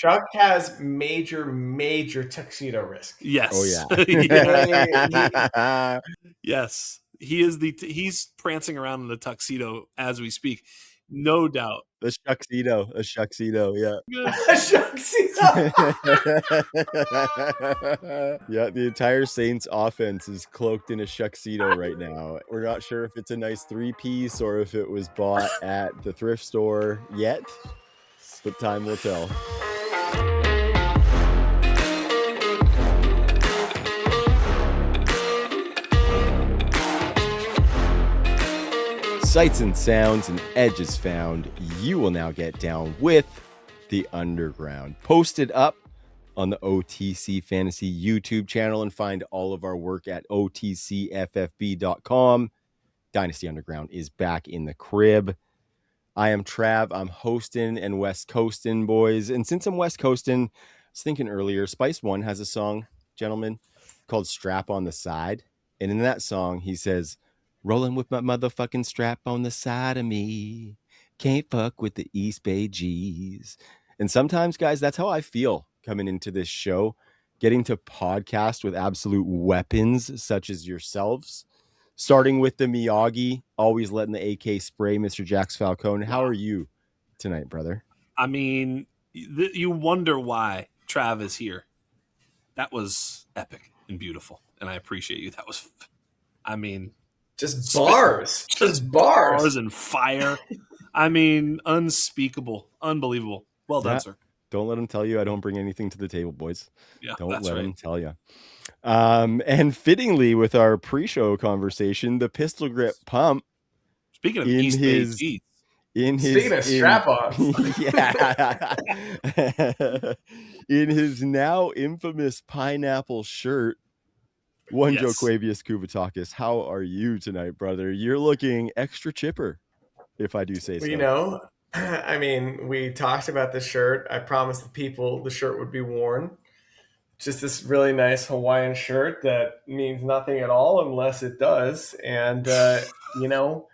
Shough has major tuxedo risk. Yes. Oh yeah. Yes. He's prancing around in a tuxedo as we speak. No doubt. A Shoughxedo, yeah. Shoughxedo. Yeah, the entire Saints offense is cloaked in a Shoughxedo right now. We're not sure if it's a nice 3-piece or if it was bought at the thrift store yet, but time will tell. Sights and sounds and edges found. You will now get down with the Underground. Posted up on the OTC Fantasy YouTube channel and find all of our work at otcffb.com. Dynasty Underground is back in the crib. I am Trav. I'm hosting and West Coastin', boys. And since I'm West Coastin', I was thinking earlier, Spice One has a song, gentlemen, called Strap on the Side. And in that song, he says, rolling with my motherfucking strap on the side of me. Can't fuck with the East Bay G's. And sometimes, guys, that's how I feel coming into this show, getting to podcast with absolute weapons such as yourselves. Starting with the Miyagi, always letting the AK spray, Mr. Jax Falcone. How are you tonight, brother? I mean, you wonder why Trav is here. That was epic and beautiful, and I appreciate you. That was, I mean... Just bars. Just bars. Bars and fire. I mean, unspeakable. Unbelievable. Well done, sir. Don't let them tell you I don't bring anything to the table, boys. Yeah, don't let right. them tell you. And fittingly, with our pre-show conversation, the pistol grip pump. Speaking of East Bay G's. Speaking of strap-ons. Yeah. In his now infamous pineapple shirt, One Yes. Joquavius Kuvatakis, how are you tonight, brother? You're looking extra chipper, if I do say so. You know, I mean, we talked about the shirt. I promised the people the shirt would be worn. Just this really nice Hawaiian shirt that means nothing at all unless it does. And, you know,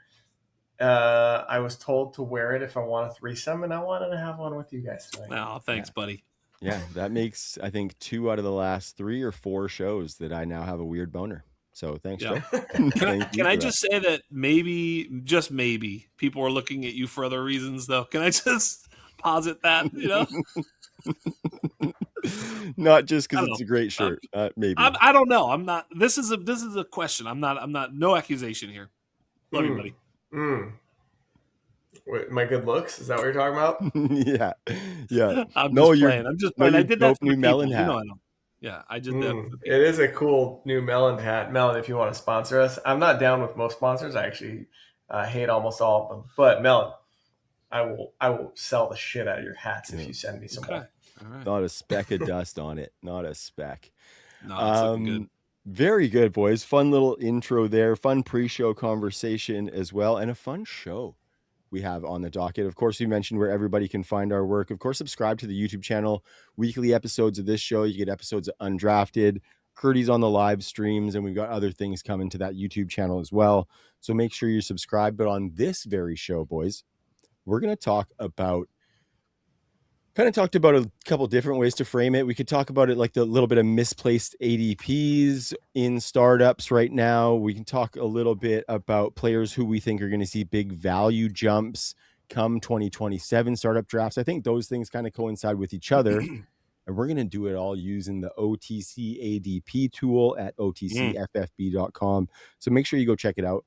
I was told to wear it if I want a threesome, and I wanted to have one with you guys tonight. Oh, thanks, buddy. Yeah, that makes, I think, 2 out of the last 3 or 4 shows that I now have a weird boner. So thanks, Joe. Can I just say that maybe, just maybe, people are looking at you for other reasons, though? Can I just posit that, you know? Not just because it's a great shirt. Maybe. I don't know. I'm not. This is a question. I'm not. No accusation here. Love you, buddy. Wait, my good looks? Is that what you're talking about? Yeah. I'm just playing. I did that for new melon hat. You know I know. Yeah, I did that. It is a cool new melon hat. Melon, if you want to sponsor us. I'm not down with most sponsors. I actually hate almost all of them. But Melon, I will sell the shit out of your hats if you send me some more. All right. Not a speck of dust on it. Not a speck. No, it's looking good. Very good, boys. Fun little intro there. Fun pre-show conversation as well. And a fun show we have on the docket. Of course, we mentioned where everybody can find our work. Of course, subscribe to the YouTube channel. Weekly episodes of this show. You get episodes of Undrafted, Curdy's on the live streams, and we've got other things coming to that YouTube channel as well. So make sure you subscribe. But on this very show, boys, we're going to talk about talked about a couple different ways to frame it. We could talk about it like the little bit of misplaced ADPs in startups right now. We can talk a little bit about players who we think are going to see big value jumps come 2027 startup drafts. I think those things kind of coincide with each other. And we're going to do it all using the OTC ADP tool at otcffb.com. So make sure you go check it out.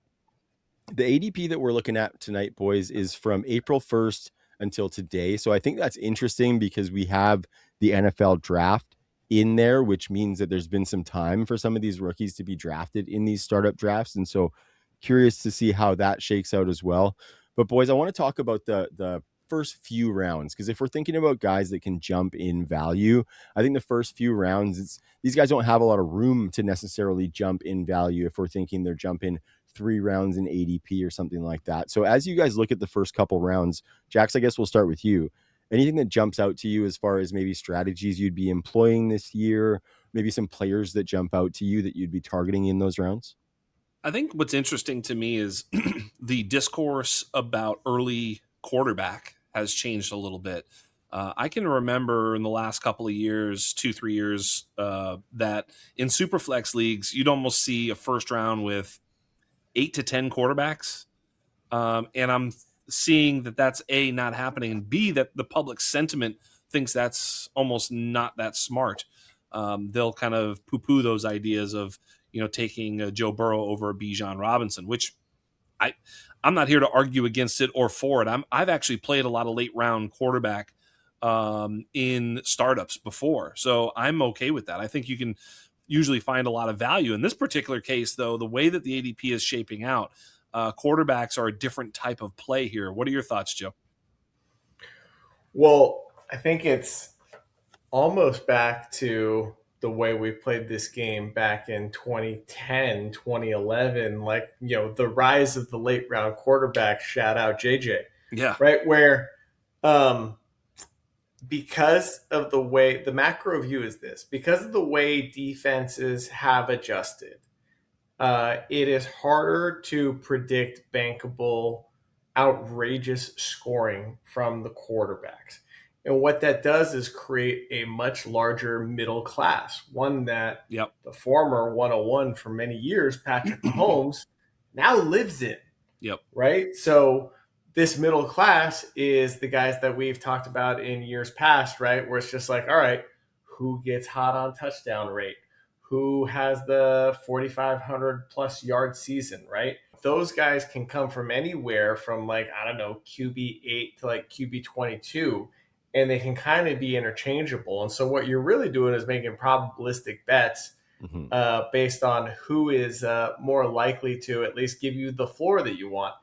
The ADP that we're looking at tonight, boys, is from April 1st until today. So I think that's interesting because we have the NFL draft in there, which means that there's been some time for some of these rookies to be drafted in these startup drafts. And so curious to see how that shakes out as well. But boys, I want to talk about the first few rounds, because if we're thinking about guys that can jump in value, I think the first few rounds, these guys don't have a lot of room to necessarily jump in value if we're thinking they're jumping 3 rounds in ADP or something like that. So as you guys look at the first couple rounds, Jax, I guess we'll start with you. Anything that jumps out to you as far as maybe strategies you'd be employing this year, maybe some players that jump out to you that you'd be targeting in those rounds? I think what's interesting to me is the discourse about early quarterback has changed a little bit. I can remember in the last couple of years, 2-3 years, that in Superflex leagues, you'd almost see a first round with 8 to 10 quarterbacks. And I'm seeing that that's A, not happening, and B, that the public sentiment thinks that's almost not that smart. They'll kind of poo-poo those ideas of, taking Joe Burrow over Bijan Robinson, which I'm not here to argue against it or for it. I've actually played a lot of late round quarterback in startups before, so I'm okay with that. I think you can usually find a lot of value. In this particular case, though, the way that the ADP is shaping out, quarterbacks are a different type of play here. What are your thoughts, Joe? Well, I think it's almost back to the way we played this game back in 2010, 2011, like, the rise of the late round quarterback, shout out JJ. Yeah. Right. Where, because of the way the macro view is this, because of the way defenses have adjusted, it is harder to predict bankable, outrageous scoring from the quarterbacks. And what that does is create a much larger middle class, one that the former 101 for many years, Patrick Mahomes, now lives in. Yep. Right? So this middle class is the guys that we've talked about in years past, right? Where it's just like, all right, who gets hot on touchdown rate? Who has the 4,500 plus yard season, right? Those guys can come from anywhere from QB 8 to QB 22, and they can kind of be interchangeable. And so what you're really doing is making probabilistic bets based on who is more likely to at least give you the floor that you want.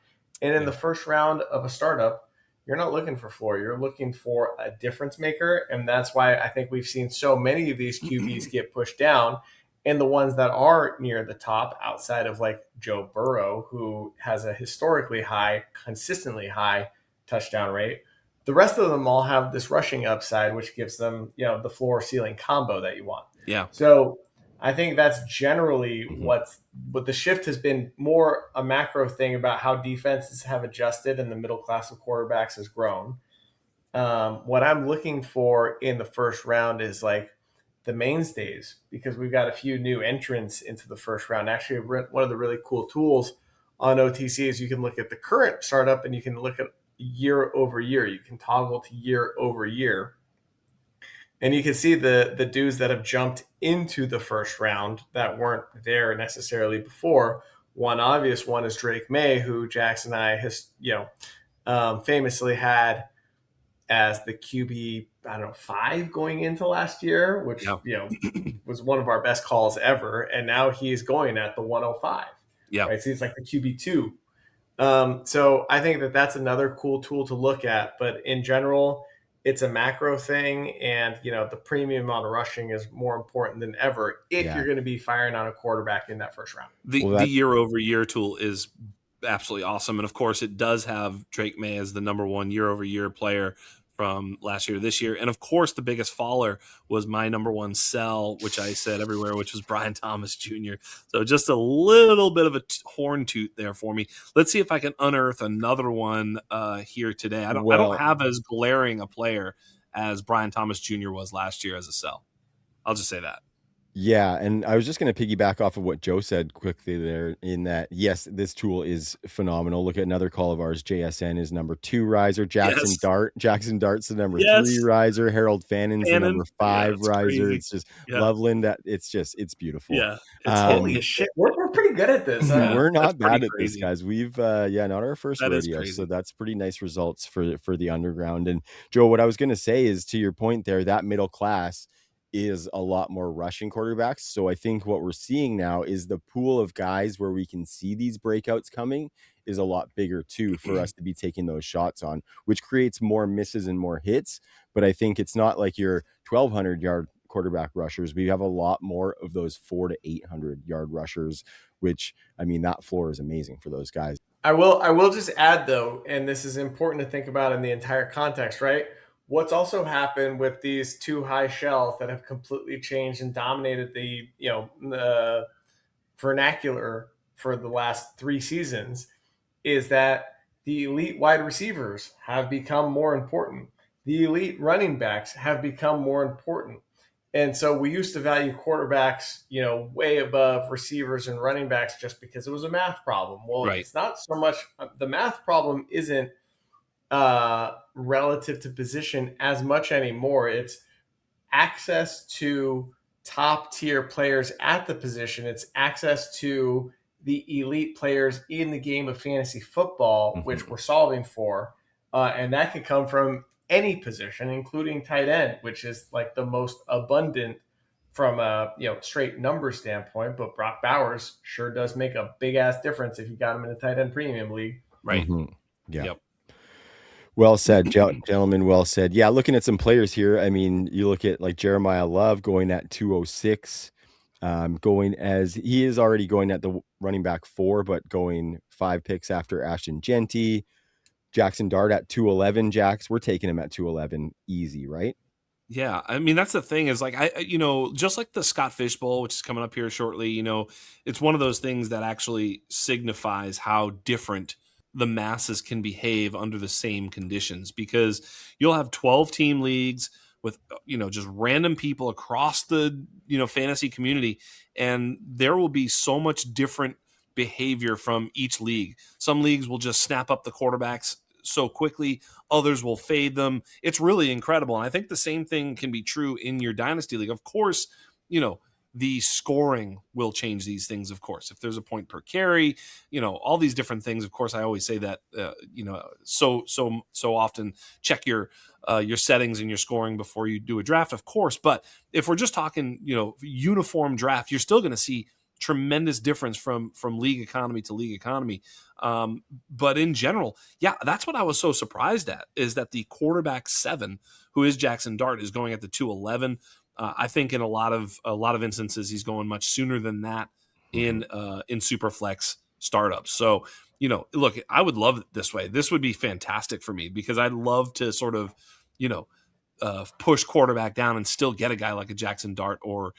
And in the first round of a startup, you're not looking for floor. You're looking for a difference maker. And that's why I think we've seen so many of these QBs get pushed down. And the ones that are near the top, outside of Joe Burrow, who has a historically high, consistently high touchdown rate, the rest of them all have this rushing upside, which gives them, the floor ceiling combo that you want. Yeah. So I think that's generally what the shift has been, more a macro thing about how defenses have adjusted and the middle class of quarterbacks has grown. What I'm looking for in the first round is the mainstays, because we've got a few new entrants into the first round. Actually, one of the really cool tools on OTC is you can look at the current startup and you can look at year over year. You can toggle to year over year. And you can see the dudes that have jumped into the first round that weren't there necessarily before. One obvious one is Drake May, who Jackson and I has famously had as the QB, 5 going into last year, which was one of our best calls ever. And now he's going at the 105. Yeah. Right. So he's like the QB2. So I think that's another cool tool to look at. But in general, it's a macro thing, and the premium on rushing is more important than ever if you're going to be firing on a quarterback in that first round. The year over year tool is absolutely awesome, and of course, it does have Drake May as the number one year over year player from last year to this year. And of course, the biggest faller was my number one sell, which I said everywhere, which was Brian Thomas Jr. So just a little bit of a horn toot there for me. Let's see if I can unearth another one here today. I don't have as glaring a player as Brian Thomas Jr. was last year as a sell. I'll just say that. Yeah, and I was just going to piggyback off of what Joe said quickly there, in that, yes, this tool is phenomenal. Look at another call of ours. JSN is number 2 riser. Jackson Dart's the number 3 riser. Harold Fannon's the number 5 riser. Crazy. It's just Loveland. It's beautiful. Yeah, it's holy shit. We're pretty good at this. We're not bad at this, guys. We've not our first rodeo, so that's pretty nice results for the underground. And Joe, what I was going to say is, to your point there, that middle class is a lot more rushing quarterbacks. So I think what we're seeing now is the pool of guys where we can see these breakouts coming is a lot bigger too, for us to be taking those shots on, which creates more misses and more hits. But I think it's not like your 1,200 yard quarterback rushers. We have a lot more of those 400 to 800 yard rushers, which, that floor is amazing for those guys. I will just add, though, and this is important to think about in the entire context, right? What's also happened with these 2 high shells that have completely changed and dominated the vernacular for the last 3 seasons is that the elite wide receivers have become more important. the elite running backs have become more important. And so we used to value quarterbacks, way above receivers and running backs just because it was a math problem. Well, Right. it's not so much. The math problem isn't relative to position as much anymore. It's access to top tier players at the position. It's access to the elite players in the game of fantasy football, which we're solving for. And that can come from any position, including tight end, which is like the most abundant from a straight number standpoint. But Brock Bowers sure does make a big ass difference if you got him in a tight end premium league. Right. Yeah. Yep. Well said, gentlemen. Well said. Yeah, looking at some players here. I mean, you look at like Jeremiah Love going at 206, going as he is already going at the running back 4, but going 5 picks after Ashton Genty. Jackson Dart at 211. Jax, we're taking him at 211 easy, right? Yeah, I mean that's the thing is like just like the Scott Fish Bowl, which is coming up here shortly. It's one of those things that actually signifies how different the masses can behave under the same conditions, because you'll have 12 team leagues with just random people across the fantasy community, and there will be so much different behavior from each league. Some leagues will just snap up the quarterbacks so quickly, others will fade them. It's really incredible. And I think the same thing can be true in your dynasty league. Of course, the scoring will change these things. Of course, if there's a point per carry, all these different things. Of course, I always say that, so often check your settings and your scoring before you do a draft, of course. But if we're just talking, uniform draft, you're still going to see tremendous difference from league economy to league economy. But in general, yeah, that's what I was so surprised at, is that the quarterback 7, who is Jackson Dart, is going at the 211. I think in a lot of instances, he's going much sooner than that in Superflex startups. So, look, I would love it this way. This would be fantastic for me, because I'd love to sort of, push quarterback down and still get a guy like a Jackson Dart, or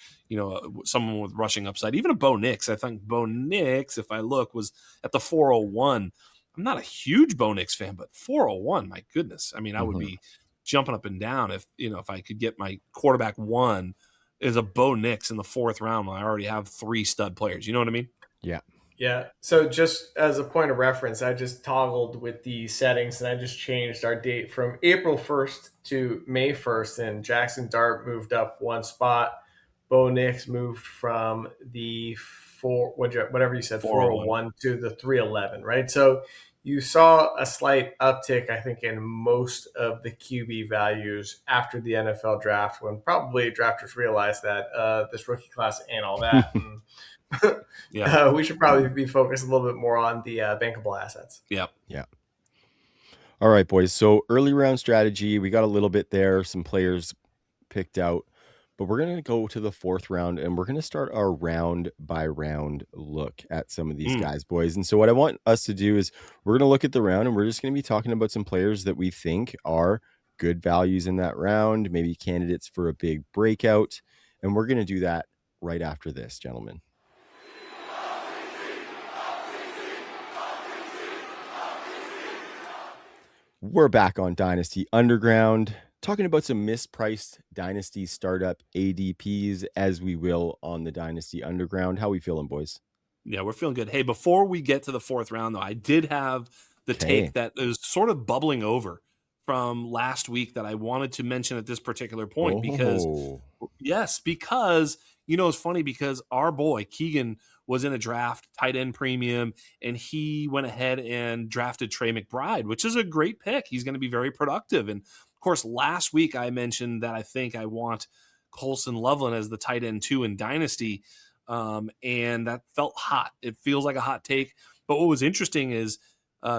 someone with rushing upside, even a Bo Nix. I think Bo Nix, if I look, was at the 401. I'm not a huge Bo Nix fan, but 401, my goodness. I mean, I would be jumping up and down if I could get my quarterback 1 is a Bo Nix in the 4th round when I already have 3 stud players. You know what I mean? Yeah. Yeah. So just as a point of reference, I just toggled with the settings and I just changed our date from April 1st to May 1st. And Jackson Dart moved up 1 spot. Bo Nix moved from the whatever you said, 401 to the 311, right? So you saw a slight uptick, I think, in most of the QB values after the NFL draft, when probably drafters realized that this rookie class ain't all that. And yeah, we should probably be focused a little bit more on the bankable assets. Yeah. All right, boys. So early round strategy, we got a little bit there, some players picked out, but we're going to go to the 4th round and we're going to start our round by round look at some of these guys, boys. And so what I want us to do is we're going to look at the round and we're just going to be talking about some players that we think are good values in that round, maybe candidates for a big breakout. And we're going to do that right after this, gentlemen. We're back on Dynasty Underground, talking about some mispriced Dynasty Startup ADPs, as we will on the Dynasty Underground. How we feeling, boys? Yeah, we're feeling good. Hey, before we get to the 4th round, though, I did have the take that is sort of bubbling over from last week that I wanted to mention at this particular point, because it's funny, because our boy Keegan was in a draft, tight end premium, and he went ahead and drafted Trey McBride, which is a great pick. He's going to be very productive. And of course, last week I mentioned that I think I want Colston Loveland as the tight end 2 in Dynasty. And that felt hot. It feels like a hot take. But what was interesting is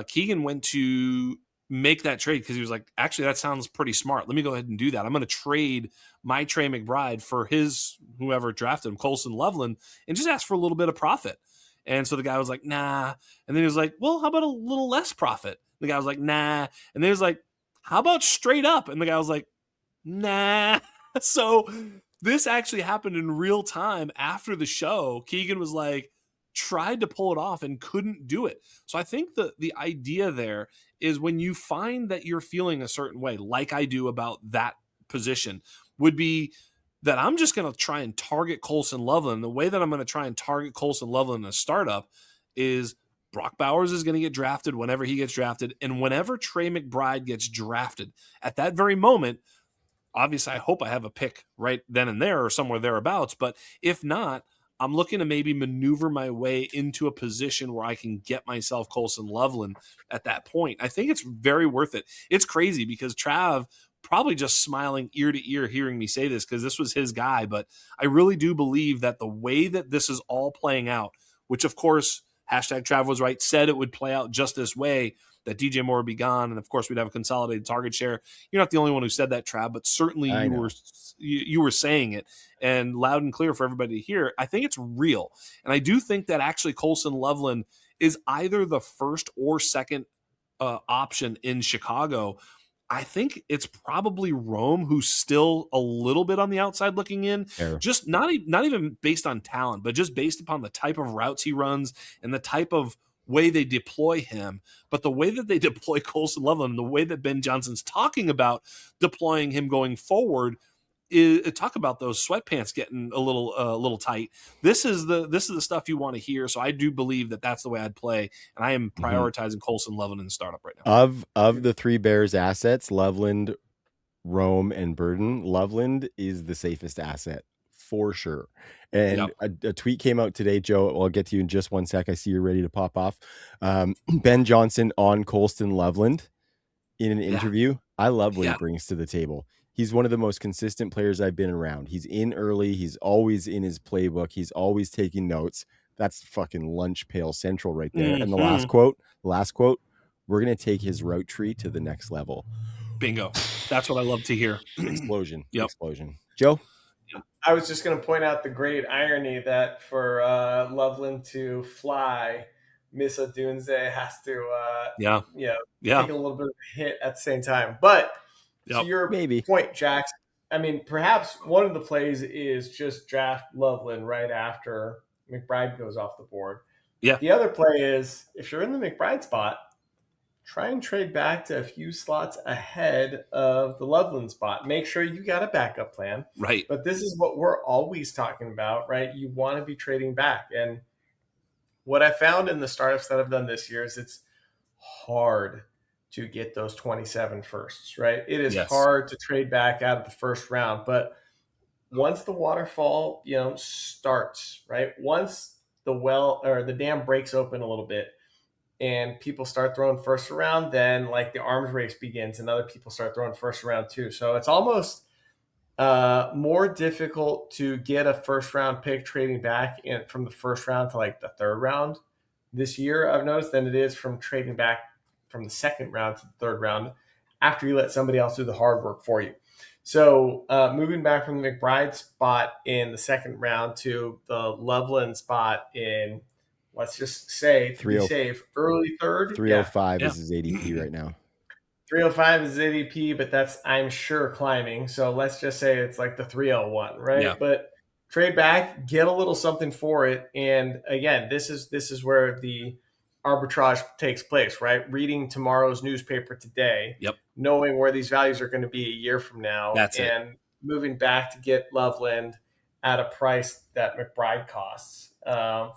Keegan went to make that trade because he was like, actually, that sounds pretty smart. Let me go ahead and do that. I'm going to trade my Trey McBride for his, whoever drafted him, Colston Loveland, and just ask for a little bit of profit. And so the guy was like, nah. And then he was like, well, how about a little less profit? The guy was like, nah. And then he was like, how about straight up? And the guy was like, nah. So this actually happened in real time after the show. Keegan was like, tried to pull it off and couldn't do it. So I think the idea there is when you find that you're feeling a certain way, like I do about that position, would be that I'm just going to try and target Colston Loveland. The way that I'm going to try and target Colston Loveland in a startup is Brock Bowers is going to get drafted whenever he gets drafted. And whenever Trey McBride gets drafted, at that very moment, obviously I hope I have a pick right then and there or somewhere thereabouts. But if not, I'm looking to maybe maneuver my way into a position where I can get myself Colston Loveland at that point. I think it's very worth it. It's crazy because Trav probably just smiling ear to ear hearing me say this because this was his guy. But I really do believe that the way that this is all playing out, which of course, hashtag Trav was right, said it would play out just this way, that DJ Moore would be gone. And of course, we'd have a consolidated target share. You're not the only one who said that, Trav, but certainly you were saying it and loud and clear for everybody to hear. I think it's real. And I do think that actually Colston Loveland is either the first or second option in Chicago. I think it's probably Rome, who's still a little bit on the outside looking in, just not even based on talent, but just based upon the type of routes he runs and the type of way they deploy him. But the way that they deploy Colston Loveland, the way that Ben Johnson's talking about deploying him going forward, is talk about those sweatpants getting a little tight. This is the stuff you want to hear. So I do believe that that's the way I'd play, and I am prioritizing Colston Loveland in the startup right now. Of the three Bears assets, Loveland, Rome, and Burden, Loveland is the safest asset for sure. And a tweet came out today, Joe. I'll get to you in just one sec. I see you're ready to pop off. Ben Johnson on Colston Loveland in an interview. I love what he brings to the table. He's one of the most consistent players I've been around. He's in early. He's always in his playbook. He's always taking notes. That's fucking lunch pail central right there. And the last quote, we're going to take his route tree to the next level. Bingo. That's what I love to hear. Explosion. Joe? I was just going to point out the great irony that for Loveland to fly, Missa Dunze has to take a little bit of a hit at the same time. But to your point, Jax, I mean, perhaps one of the plays is just draft Loveland right after McBride goes off the board. Yeah. The other play is if you're in the McBride spot, try and trade back to a few slots ahead of the Loveland spot. Make sure you got a backup plan. Right. But this is what we're always talking about, right? You want to be trading back. And what I found in the startups that I've done this year is it's hard to get those 27 firsts, right? It is hard to trade back out of the first round. But once the waterfall, starts, right? Once the well or the dam breaks open a little bit, and people start throwing first round, then like the arms race begins and other people start throwing first round too. So it's almost more difficult to get a first round pick trading back from the first round to like the third round this year, I've noticed, than it is from trading back from the second round to the third round after you let somebody else do the hard work for you. So moving back from the McBride spot in the second round to the Loveland spot in, let's just say, to be safe, early third. 305 is his ADP right now. 305 is ADP, but that's, I'm sure, climbing. So let's just say it's like the 301, right? Yeah. But trade back, get a little something for it. And again, this is where the arbitrage takes place, right? Reading tomorrow's newspaper today, knowing where these values are going to be a year from now, moving back to get Loveland at a price that McBride costs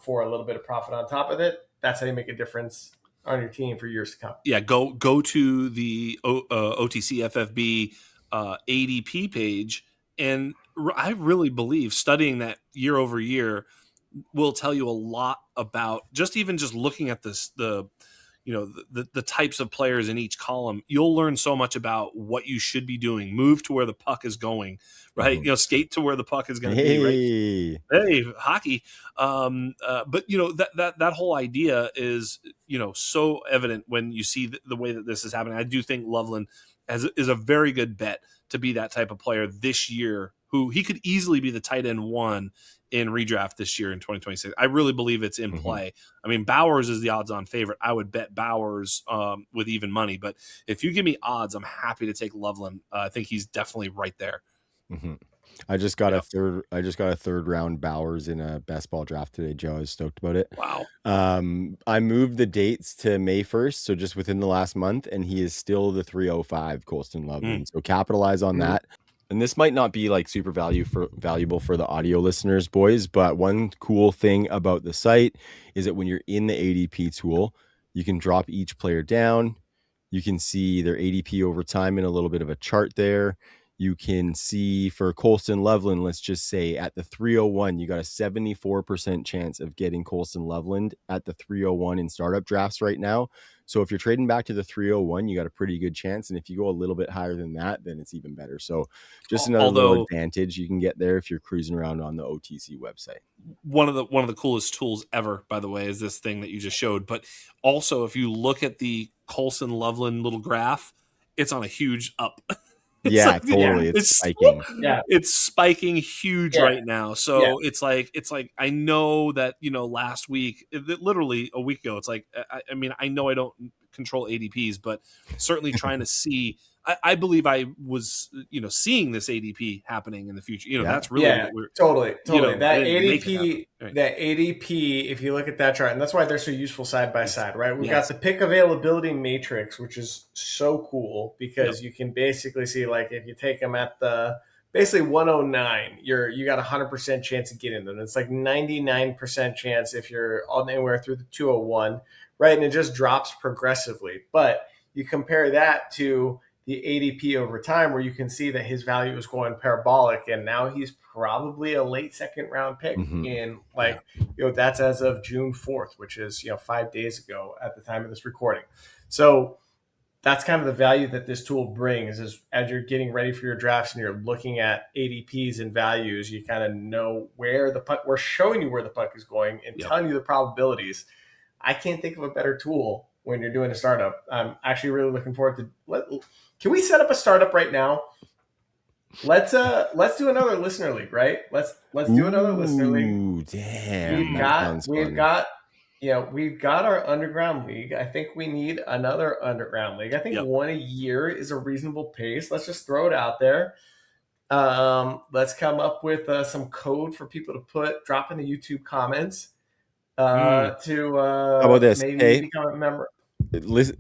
for a little bit of profit on top of it. That's how you make a difference on your team for years to come. Yeah, go to the OTC FFB ADP page, and I really believe studying that year over year will tell you a lot about just looking at this, the types of players in each column. You'll learn so much about what you should be doing. Move to where the puck is going, right? Skate to where the puck is going to be, right? Hey, hockey. But that whole idea is, so evident when you see the way that this is happening. I do think Loveland is a very good bet to be that type of player this year, who he could easily be the tight end one in redraft this year in 2026. I really believe it's in play. I mean, Bowers is the odds-on favorite. I would bet Bowers with even money. But if you give me odds, I'm happy to take Loveland. I think he's definitely right there. I just got a third round Bowers in a best ball draft today, Joe. I was stoked about it. Wow. I moved the dates to May 1st, so just within the last month, and he is still the 305 Colston Loveland. So capitalize on that. And this might not be like super valuable for the audio listeners, boys, but one cool thing about the site is that when you're in the ADP tool, you can drop each player down. You can see their ADP over time in a little bit of a chart there. You can see for Colston Loveland, let's just say at the 301, you got a 74% chance of getting Colston Loveland at the 301 in startup drafts right now. So if you're trading back to the 301, you got a pretty good chance. And if you go a little bit higher than that, then it's even better. So just another little advantage you can get there if you're cruising around on the OTC website. One of the coolest tools ever, by the way, is this thing that you just showed. But also, if you look at the Colston Loveland little graph, it's on a huge up. Totally. It's spiking. It's spiking huge right now. So it's like I know that, last week, literally a week ago, it's like I know I don't control ADPs, but certainly trying to see. I believe I was seeing this ADP happening in the future. That's really what we're totally that ADP. Right. That ADP, if you look at that chart, and that's why they're so useful side by side, right? We've got the pick availability matrix, which is so cool because you can basically see, like, if you take them at the basically 109, you got 100% chance of getting them. It's like 99% chance if you're all anywhere through the 201, right? And it just drops progressively. But you compare that to the ADP over time, where you can see that his value is going parabolic, and now he's probably a late second round pick in that's as of June 4th, which is 5 days ago at the time of this recording. So that's kind of the value that this tool brings, is as you're getting ready for your drafts and you're looking at ADPs and values, you kind of know where the puck, we're showing you where the puck is going and telling you the probabilities. I can't think of a better tool when you're doing a startup. I'm actually really looking forward to can we set up a startup right now? Let's do another listener league, right? Let's do another listener league. Ooh, damn. We've got our underground league. I think we need another underground league. I think one a year is a reasonable pace. Let's just throw it out there. Let's come up with some code for people to drop in the YouTube comments How about this? Maybe become a member. Listen,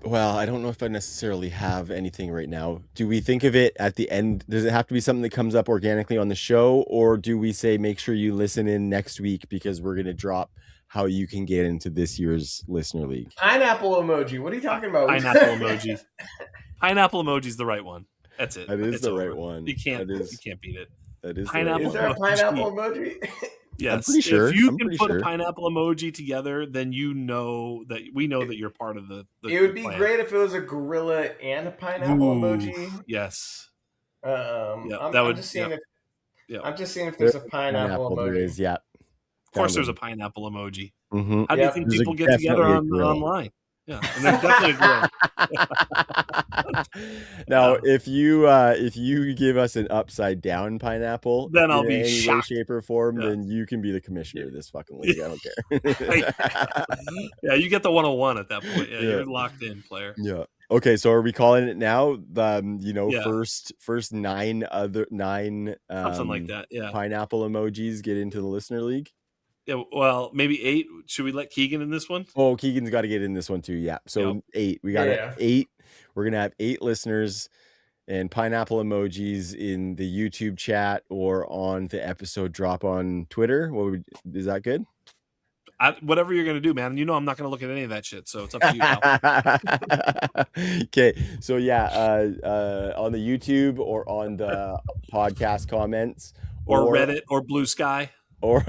I don't know if I necessarily have anything right now. Do we think of it at the end? Does it have to be something that comes up organically on the show, or do we say make sure you listen in next week because we're going to drop how you can get into this year's listener league? Pineapple emoji. What are you talking about? Pineapple emoji. Pineapple emoji is the right one. That's it. That is the right one. You can't beat it. That is pineapple. Is there a pineapple emoji? Yes. I'm pretty sure. If you can put a pineapple emoji together, then we know that you're part of the it would be great if it was a gorilla and a pineapple emoji. Yes. I'm just seeing if there's a pineapple emoji. There is, Of course, there's a pineapple emoji. Mm-hmm. How do you think people get together online? Yeah, and there's definitely a grill. Now, if you give us an upside down pineapple, then I'll be any shocked. way, shape, or form, then you can be the commissioner of this fucking league. I don't care. Yeah, you get the 101 at that point. Yeah, you're locked in, player. Yeah. Okay, so are we calling it now? First nine something like that. Yeah, pineapple emojis get into the listener league. Yeah, well, maybe 8. Should we let Keegan in this one? Oh, Keegan's got to get in this one too. Yeah. So 8. We got 8. We're going to have 8 listeners and pineapple emojis in the YouTube chat or on the episode drop on Twitter. Is that good? Whatever you're going to do, man. I'm not going to look at any of that shit. So it's up to you now. Okay. So on the YouTube or on the podcast comments or Reddit or Blue Sky. Or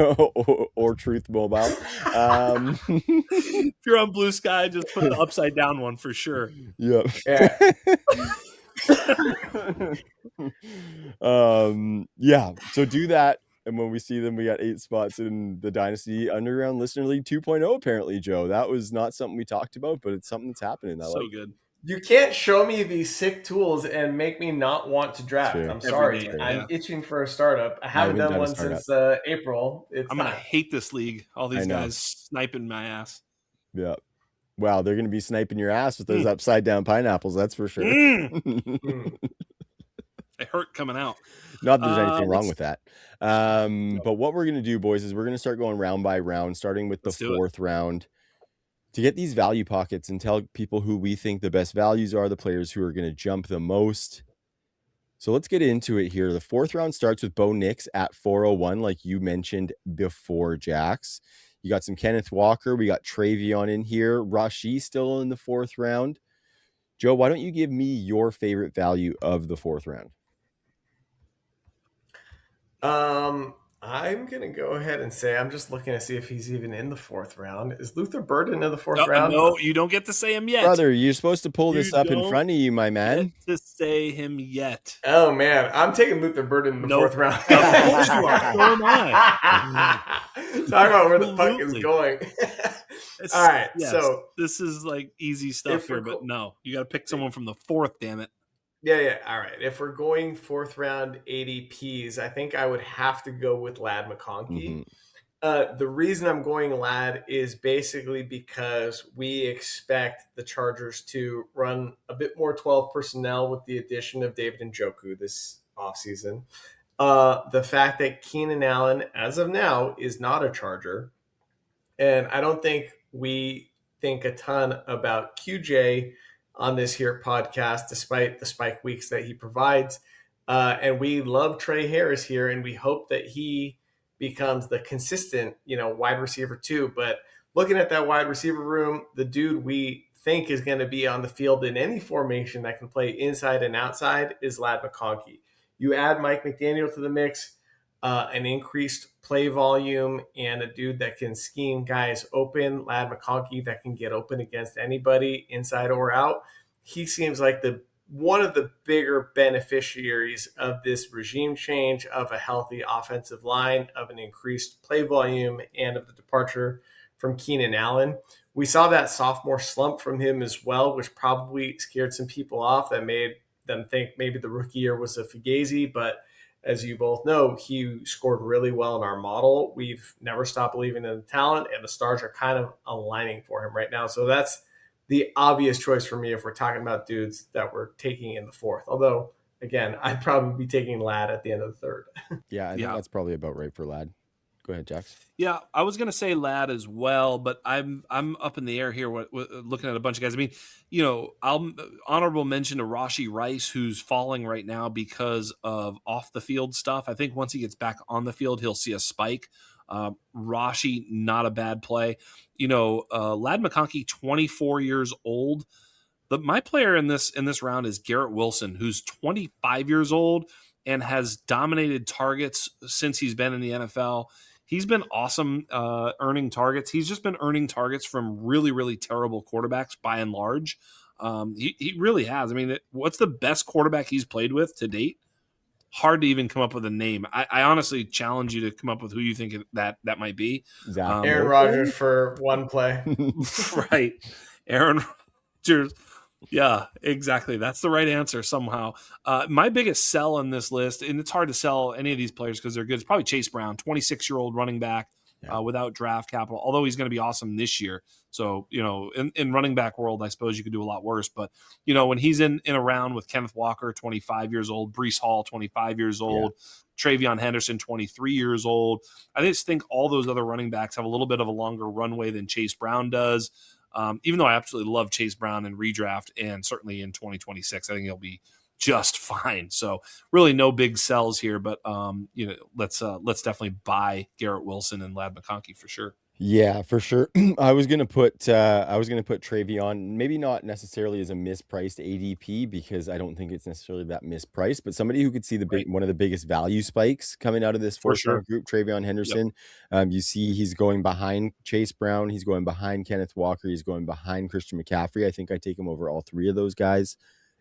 Truth Mobile. If you're on Blue Sky, just put the upside down one for sure. Yep. Yeah. So do that, and when we see them, we got 8 spots in the Dynasty Underground Listener League 2.0. Apparently, Joe, that was not something we talked about, but it's something that's happening. Good. You can't show me these sick tools and make me not want to draft. True. I'm sorry. I'm itching for a startup. I haven't done one since April. I'm going to hate this league. All these guys sniping my ass. Yeah. Wow, they're going to be sniping your ass with those upside down pineapples. That's for sure. It hurt coming out. Not that there's anything wrong with that. But what we're going to do, boys, is we're going to start going round by round, starting with the fourth round, to get these value pockets and tell people who we think the best values are, the players who are going to jump the most. So let's get into it here. The fourth round starts with Bo Nix at 401, like you mentioned before, Jax. You got some Kenneth Walker. We got Travion in here. Rashee still in the fourth round. Joe, why don't you give me your favorite value of the fourth round? I'm going to go ahead and say, I'm just looking to see if he's even in the fourth round. Is Luther Burden in the fourth round? No, you don't get to say him yet. Brother, you're supposed to pull this up in front of you, my man. Get to say him yet. Oh, man. I'm taking Luther Burden in the fourth round. Of course you are. So am I. Talk about where the puck is going. All right. Yes, so this is like easy stuff here, but no, you got to pick someone from the fourth, damn it. Yeah. All right. If we're going fourth round ADPs, I think I would have to go with Ladd McConkey. Mm-hmm. The reason I'm going Ladd is basically because we expect the Chargers to run a bit more 12 personnel with the addition of David Njoku this offseason. The fact that Keenan Allen, as of now, is not a Charger. And I don't think we think a ton about QJ on this here podcast, despite the spike weeks that he provides. And we love Trey Harris here, and we hope that he becomes the consistent, wide receiver too. But looking at that wide receiver room, the dude we think is going to be on the field in any formation that can play inside and outside is Ladd McConkey. You add Mike McDaniel to the mix, an increased play volume, and a dude that can scheme guys open, Ladd McConkey, that can get open against anybody inside or out. He seems like one of the bigger beneficiaries of this regime change, of a healthy offensive line, of an increased play volume, and of the departure from Keenan Allen. We saw that sophomore slump from him as well, which probably scared some people off, that made them think maybe the rookie year was a fugazi, but as you both know, he scored really well in our model. We've never stopped believing in the talent, and the stars are kind of aligning for him right now. So that's the obvious choice for me if we're talking about dudes that we're taking in the fourth. Although, again, I'd probably be taking Ladd at the end of the third. Yeah, I think that's probably about right for Ladd. Go ahead, Jax. Yeah, I was going to say Ladd as well, but I'm up in the air here looking at a bunch of guys. I mean, I'll honorable mention to Rashee Rice, who's falling right now because of off the field stuff. I think once he gets back on the field, he'll see a spike. Rashee, not a bad play. Ladd McConkey, 24 years old. My player in this round is Garrett Wilson, who's 25 years old and has dominated targets since he's been in the NFL. He's been awesome earning targets. He's just been earning targets from really, really terrible quarterbacks by and large. He really has. I mean, what's the best quarterback he's played with to date? Hard to even come up with a name. I honestly challenge you to come up with who you think that might be. Aaron Rodgers for one play. Right. Aaron Rodgers. Yeah, exactly. That's the right answer somehow. My biggest sell on this list, and it's hard to sell any of these players because they're good, it's probably Chase Brown, 26-year-old running back without draft capital, although he's going to be awesome this year. So, in running back world, I suppose you could do a lot worse. But, when he's in a round with Kenneth Walker, 25 years old, Breece Hall, 25 years old, Travion Henderson, 23 years old, I just think all those other running backs have a little bit of a longer runway than Chase Brown does. Even though I absolutely love Chase Brown in redraft and certainly in 2026, I think he'll be just fine. So really no big sells here, but let's definitely buy Garrett Wilson and Ladd McConkey for sure. Yeah, for sure. I was gonna put Travion, maybe not necessarily as a mispriced ADP because I don't think it's necessarily that mispriced, but somebody who could see one of the biggest value spikes coming out of this fourth round group, Travion Henderson. Yep. You see he's going behind Chase Brown, he's going behind Kenneth Walker, he's going behind Christian McCaffrey. I think I take him over all three of those guys.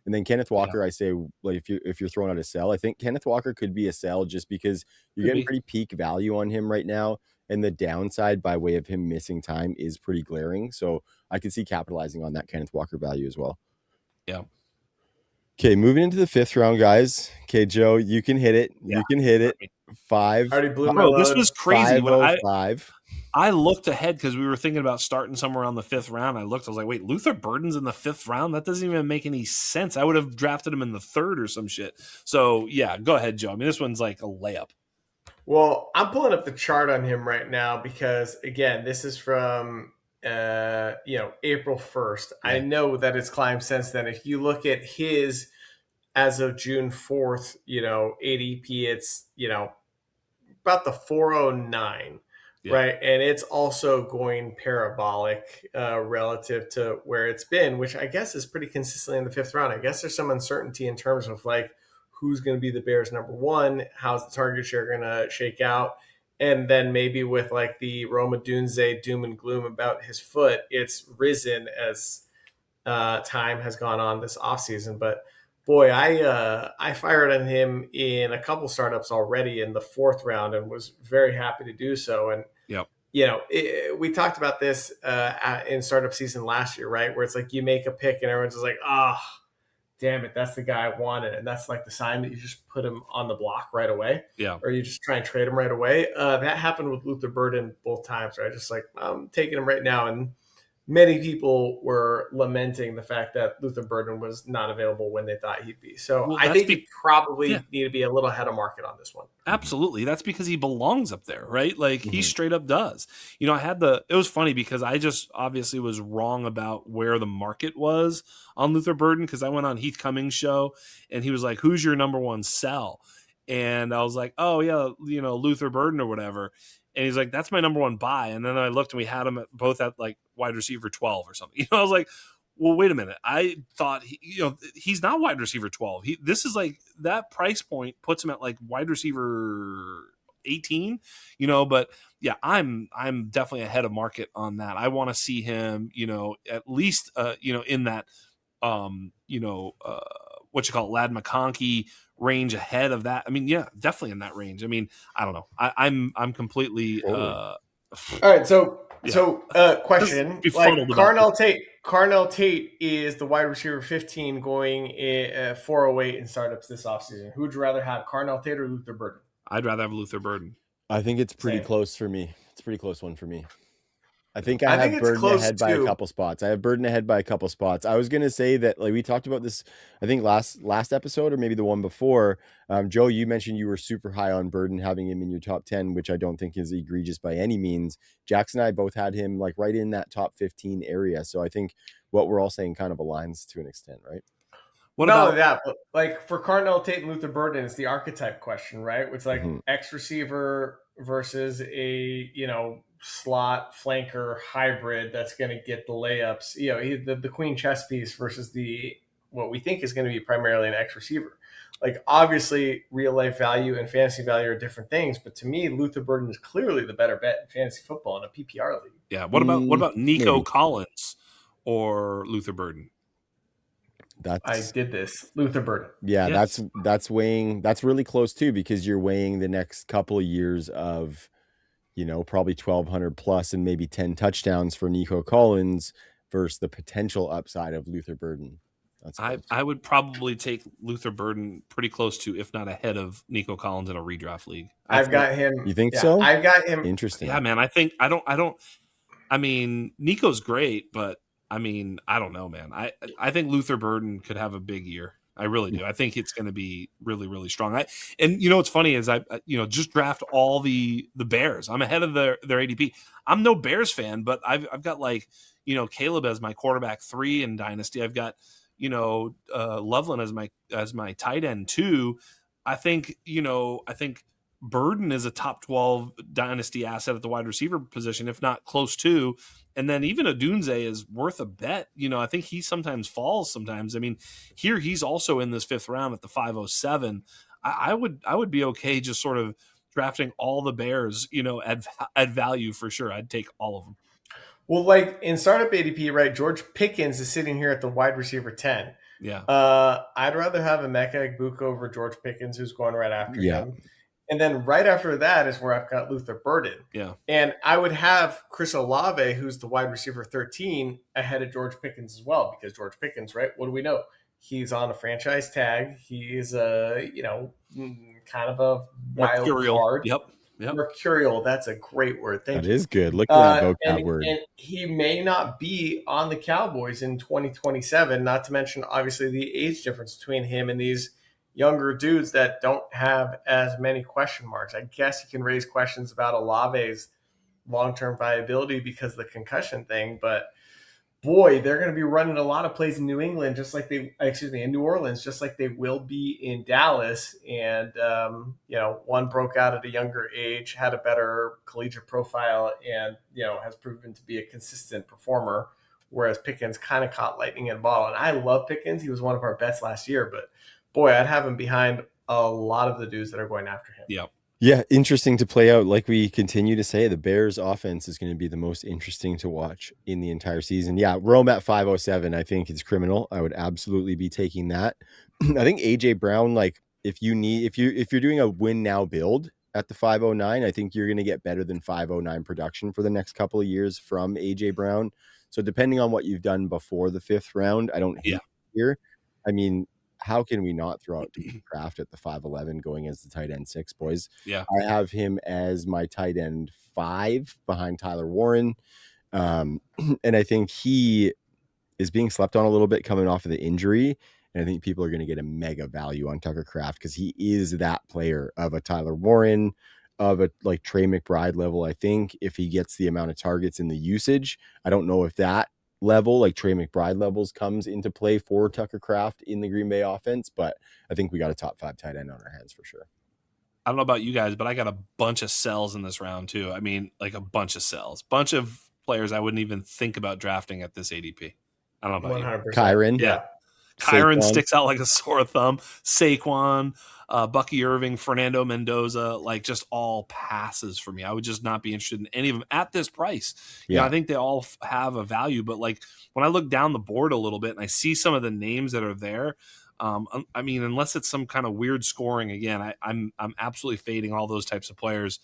And then Kenneth Walker, I say, like if you're throwing out a sell, I think Kenneth Walker could be a sell just because you're getting pretty peak value on him right now. And the downside by way of him missing time is pretty glaring. So I could see capitalizing on that Kenneth Walker value as well. Yeah. Okay, moving into the fifth round, guys. Okay, Joe, you can hit it. Yeah. You can hit it. Already blew my load. This was crazy. 505. I looked ahead because we were thinking about starting somewhere around the 5th round. I looked, I was like, wait, Luther Burden's in the 5th round? That doesn't even make any sense. I would have drafted him in the 3rd or some shit. So, yeah, go ahead, Joe. I mean, this one's like a layup. Well, I'm pulling up the chart on him right now because, again, this is from April 1st. Yeah. I know that it's climbed since then. If you look at his as of June 4th, ADP, it's, about the 409. Yeah. Right. And it's also going parabolic relative to where it's been, which I guess is pretty consistently in the 5th round. I guess there's some uncertainty in terms of like who's going to be the Bears number 1, how's the target share going to shake out. And then maybe with like the Roma Dunze doom and gloom about his foot, it's risen as time has gone on this offseason. But boy, I fired on him in a couple startups already in the 4th round and was very happy to do so. And yep. We talked about this in startup season last year, right? Where it's like you make a pick and everyone's just like, damn it, that's the guy I wanted. And that's like the sign that you just put him on the block right away. Yeah. Or you just try and trade him right away. That happened with Luther Burden both times, right? Just like, I'm taking him right now. And many people were lamenting the fact that Luther Burden was not available when they thought he'd be. So I think you probably need to be a little ahead of market on this one. Absolutely. That's because he belongs up there, right? Like he straight up does. It was funny because I just obviously was wrong about where the market was on Luther Burden because I went on Heath Cummings' show and he was like, who's your number 1 sell? And I was like, oh yeah, Luther Burden or whatever. And he's like, that's my number 1 buy. And then I looked and we had him both at like wide receiver 12 or something. I was like, well, wait a minute. I thought, he's not wide receiver 12. This is like that price point puts him at like wide receiver 18, but yeah, I'm definitely ahead of market on that. I want to see him, at least, in that, Lad McConkey range ahead of that. I mean, yeah, definitely in that range. I mean, I don't know. I'm completely all right. So question, like Carnell Tate is the wide receiver 15 going 408 in startups this offseason. Who would you rather have, Carnell Tate or Luther Burden? I'd rather have Luther Burden. I think it's pretty close for me. It's a pretty close one for me. I think I have Burden ahead by a couple spots. I was going to say that, like, we talked about this, I think last episode or maybe the one before. Joe, you mentioned you were super high on Burden, having him in your top 10, which I don't think is egregious by any means. Jackson and I both had him like right in that top 15 area. So I think what we're all saying kind of aligns to an extent, right? What about that? But like for Carnell Tate and Luther Burden, it's the archetype question, right? It's like X receiver versus a, slot flanker hybrid that's going to get the layups, the queen chess piece versus what we think is going to be primarily an X receiver. Like, obviously real life value and fantasy value are different things, but to me, Luther Burden is clearly the better bet in fantasy football in a PPR league. Yeah. What about Nico Collins or Luther Burden? I did this. Luther Burden. Yeah, yes. That's really close too, because you're weighing the next couple of years of, probably 1,200 plus and maybe 10 touchdowns for Nico Collins versus the potential upside of Luther Burden. I would probably take Luther Burden pretty close to, if not ahead of Nico Collins in a redraft league. I've got him. You think so? I've got him. Interesting. Yeah, man. I mean, Nico's great, but I mean, I don't know, man. I think Luther Burden could have a big year. I really do. I think it's going to be really, really strong. What's funny is I just draft all the Bears. I'm ahead of their ADP. I'm no Bears fan, but I've got like, Caleb as my quarterback 3 in Dynasty. I've got, Loveland as my tight end 2. I think Burden is a top 12 Dynasty asset at the wide receiver position, if not close to. And then even Odunze is worth a bet. I think he sometimes falls sometimes. I mean, here he's also in this 5th round at the 507. I would be okay just sort of drafting all the Bears, at value for sure. I'd take all of them. Well, like in startup ADP, right? George Pickens is sitting here at the wide receiver 10. Yeah. I'd rather have a Emeka Egbuka over George Pickens, who's going right after him. And then right after that is where I've got Luther Burden. Yeah. And I would have Chris Olave, who's the wide receiver 13, ahead of George Pickens as well, because George Pickens, right? What do we know? He's on a franchise tag. He's kind of a wild card. Yep. Yep. Mercurial. That's a great word. Thank That you. is good. Look at that vocab word. And he may not be on the Cowboys in 2027, not to mention, obviously, the age difference between him and these younger dudes that don't have as many question marks. I guess you can raise questions about Olave's long-term viability because of the concussion thing, but boy, they're going to be running a lot of plays in New England, in New Orleans, just like they will be in Dallas. And, one broke out at a younger age, had a better collegiate profile, and, has proven to be a consistent performer. Whereas Pickens kind of caught lightning in a bottle. And I love Pickens. He was one of our bets last year, but boy, I'd have him behind a lot of the dudes that are going after him. Yep. Yeah, interesting to play out. Like we continue to say, the Bears offense is going to be the most interesting to watch in the entire season. Yeah, Rome at 507, I think it's criminal. I would absolutely be taking that. I think AJ Brown, like if you're doing a win now build at the 509, I think you're going to get better than 509 production for the next couple of years from AJ Brown. So depending on what you've done before the 5th round, I don't hate here. I mean, how can we not throw out Tucker Kraft at the 5'11" going as the tight end 6, boys? Yeah. I have him as my tight end 5 behind Tyler Warren. And I think he is being slept on a little bit coming off of the injury. And I think people are going to get a mega value on Tucker Kraft because he is that player of a Tyler Warren, of a like Trey McBride level. I think if he gets the amount of targets and the usage, I don't know if that level, like Trey McBride levels, comes into play for Tucker Kraft in the Green Bay offense, but I think we got a top 5 tight end on our hands for sure. I don't know about you guys, but I got a bunch of sells in this round too. I mean, like a bunch of sells, bunch of players I wouldn't even think about drafting at this ADP. I don't know about 100%. You. Kyron. Yeah. Kyron sticks out like a sore thumb. Saquon, Bucky Irving, Fernando Mendoza, like just all passes for me. I would just not be interested in any of them at this price. Yeah. I think they all have a value, but like when I look down the board a little bit and I see some of the names that are there, I mean, unless it's some kind of weird scoring, again, I'm absolutely fading all those types of players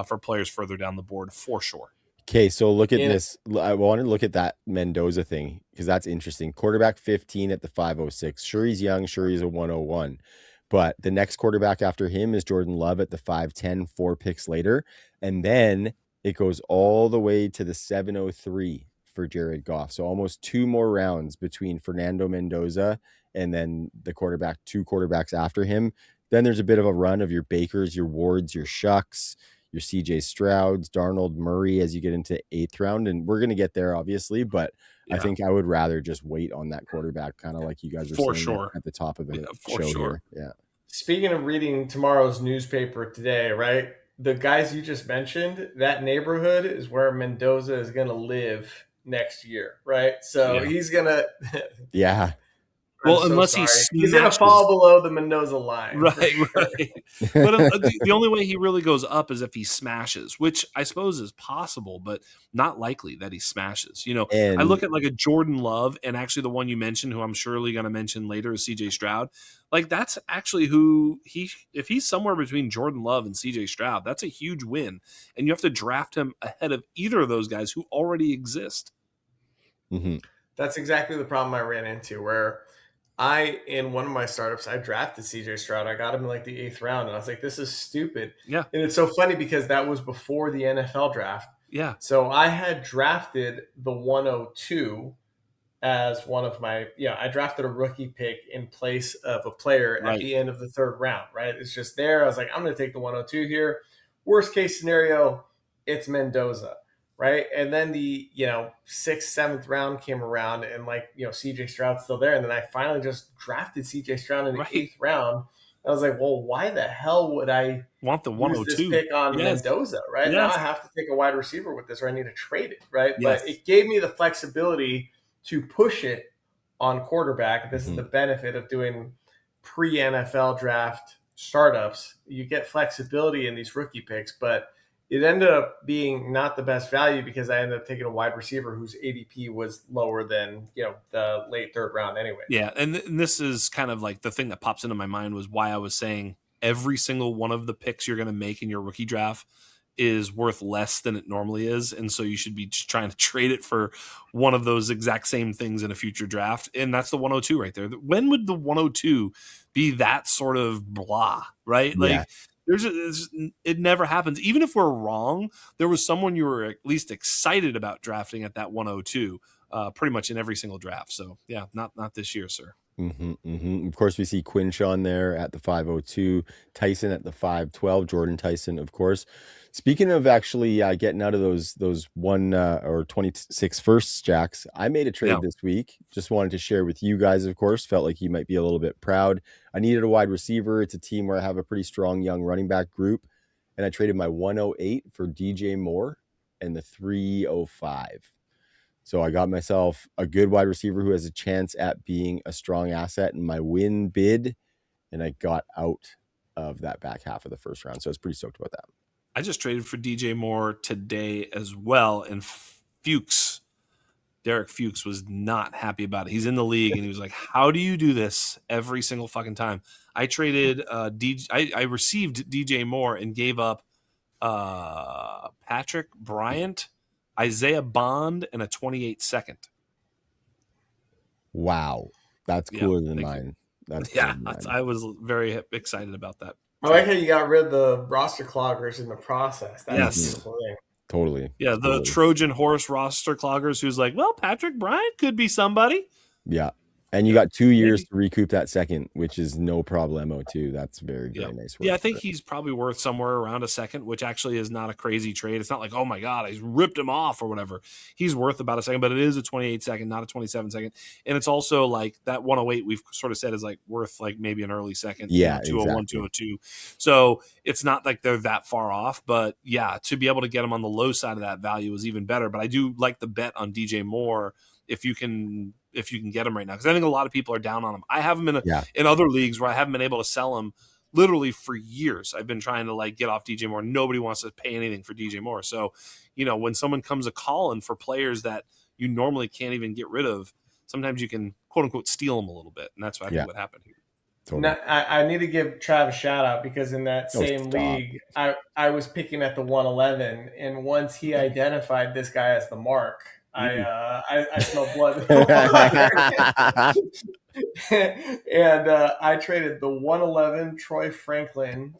for players further down the board for sure. Okay, so look at this. I want to look at that Mendoza thing because that's interesting. Quarterback 15 at the 506. Sure, he's young. Sure, he's a 101. But the next quarterback after him is Jordan Love at the 510, 4 picks later. And then it goes all the way to the 703 for Jared Goff. So almost 2 more rounds between Fernando Mendoza and then the 2 quarterbacks after him. Then there's a bit of a run of your Bakers, your Wards, your Shough, your CJ Strouds, Darnold, Murray as you get into 8th round. And we're going to get there, obviously, but I think I would rather just wait on that quarterback, kind of like you guys were saying at the top of the show here. Yeah. Speaking of reading tomorrow's newspaper today, right? The guys you just mentioned, that neighborhood is where Mendoza is going to live next year, right? So he's going to... Yeah. Well, unless he's going to fall below the Mendoza line. Right, sure. Right. But the only way he really goes up is if he smashes, which I suppose is possible, but not likely that he smashes. I look at like a Jordan Love, and actually the one you mentioned, who I'm surely going to mention later, is CJ Stroud. Like that's actually who if he's somewhere between Jordan Love and CJ Stroud, that's a huge win. And you have to draft him ahead of either of those guys who already exist. Mm-hmm. That's exactly the problem I ran into where in one of my startups, I drafted CJ Stroud. I got him in like the 8th round, and I was like, this is stupid. Yeah. And it's so funny because that was before the NFL draft. Yeah. So I had drafted the 102 as one of my, I drafted a rookie pick in place of a player at the end of the 3rd round, right? It's just there. I was like, I'm going to take the 102 here. Worst case scenario, it's Mendoza. Right. And then the, 6th, 7th round came around and CJ Stroud's still there. And then I finally just drafted CJ Stroud in the 8th round. I was like, well, why the hell would I want the 102 use this pick on Mendoza? Right. Yes. Now I have to take a wide receiver with this or I need to trade it. Right. Yes. But it gave me the flexibility to push it on quarterback. This is the benefit of doing pre-NFL draft startups. You get flexibility in these rookie picks, but it ended up being not the best value because I ended up taking a wide receiver whose ADP was lower than, the late 3rd round anyway. Yeah. And this is kind of like the thing that pops into my mind was why I was saying every single one of the picks you're going to make in your rookie draft is worth less than it normally is. And so you should be trying to trade it for one of those exact same things in a future draft. And that's the 102 right there. When would the 102 be that sort of blah, right? Like It never happens. Even if we're wrong, there was someone you were at least excited about drafting at that 102, pretty much in every single draft. So yeah, not this year, sir. Of course, we see Quinshawn there at the 502, Tyson at the 512, Jordan Tyson, of course. Speaking of actually getting out of those 1 or 26 firsts, Jacks, I made a trade this week. Just wanted to share with you guys, of course. Felt like you might be a little bit proud. I needed a wide receiver. It's a team where I have a pretty strong young running back group. And I traded my 108 for DJ Moore and the 305. So I got myself a good wide receiver who has a chance at being a strong asset in my win bid, and I got out of that back half of the first round. So I was pretty stoked about that. I just traded for DJ Moore today as well, and Derek Fuchs was not happy about it. He's in the league, and he was like, how do you do this every single fucking time? I traded I received DJ Moore and gave up Patrick Bryant, Isaiah Bond, and a 28 second. Wow. That's cooler than mine. I was very excited about that. I like how you got rid of the roster cloggers in the process. That's yes. Totally. Yeah, the Trojan horse roster cloggers who's like, well, Patrick Bryant could be somebody. Yeah. And you got 2 years to recoup that second, which is no problemo too. That's very nice work. Yeah, I think he's probably worth somewhere around a second, which actually is not a crazy trade. It's not like, oh my God, I ripped him off or whatever. He's worth about a second, but it is a 28 second, not a 27 second. And it's also like that 108 we've sort of said is like worth like maybe an early second. Yeah, 201, exactly. 202. So it's not like they're that far off, but yeah, to be able to get him on the low side of that value is even better. But I do like the bet on DJ Moore if you can get him right now, because I think a lot of people are down on him. I have him in other leagues where I haven't been able to sell him literally for years. I've been trying to like get off DJ Moore. Nobody wants to pay anything for DJ Moore. So, when someone comes a calling for players that you normally can't even get rid of, sometimes you can quote unquote steal them a little bit, and that's what I think what happened here. Totally. Now, I need to give Trav a shout out because in that same league, I was picking at the 111, and once he identified this guy as the mark, I smelled blood. And I traded the 111 Troy Franklin,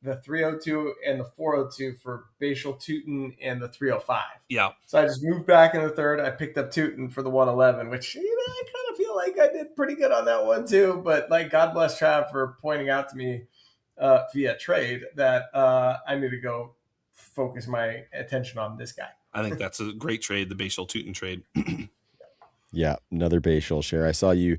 the 302 and the 402 for Bashal Tootin and the 305. Yeah. So I just moved back in the third. I picked up Tootin for the 111, which I kind of feel like I did pretty good on that one too. But like, God bless Trav for pointing out to me via trade that I need to go focus my attention on this guy. I think that's a great trade, the Bashal Tootin trade. Yeah, another Bashal share. I saw you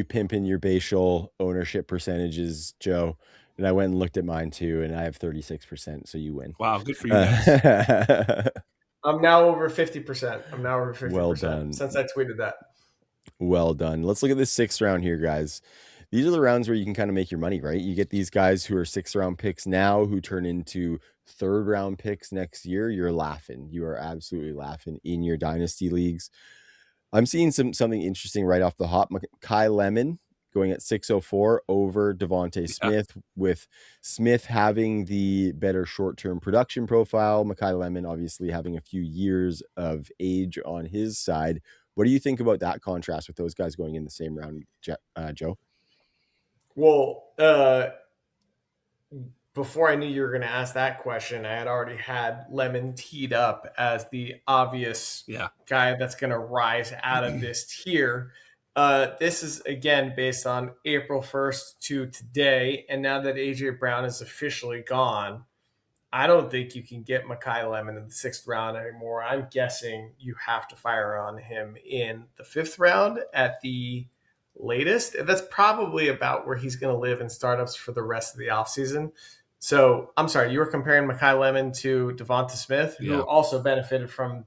pimping your Bashal ownership percentages, Joe, and I went and looked at mine too, and I have 36%, so you win. Wow, good for you guys. I'm now over 50%. Well done. Since I tweeted that. Well done. Let's look at this 6th round here, guys. These are the rounds where you can kind of make your money, right? You get these guys who are 6th round picks now who turn into 3rd round picks next year. You're laughing. You are absolutely laughing in your dynasty leagues. I'm seeing something interesting right off the hop. Makai Lemon going at 604 over DeVonta Smith, with Smith having the better short-term production profile. Makai Lemon obviously having a few years of age on his side. What do you think about that contrast with those guys going in the same round, Joe? Well, before I knew you were going to ask that question, I had already had Lemon teed up as the obvious guy that's going to rise out of this tier. This is, again, based on April 1st to today. And now that A.J. Brown is officially gone, I don't think you can get Makai Lemon in the 6th round anymore. I'm guessing you have to fire on him in the 5th round at the latest. And that's probably about where he's going to live in startups for the rest of the offseason. So, I'm sorry, you were comparing Makai Lemon to DeVonta Smith, who also benefited from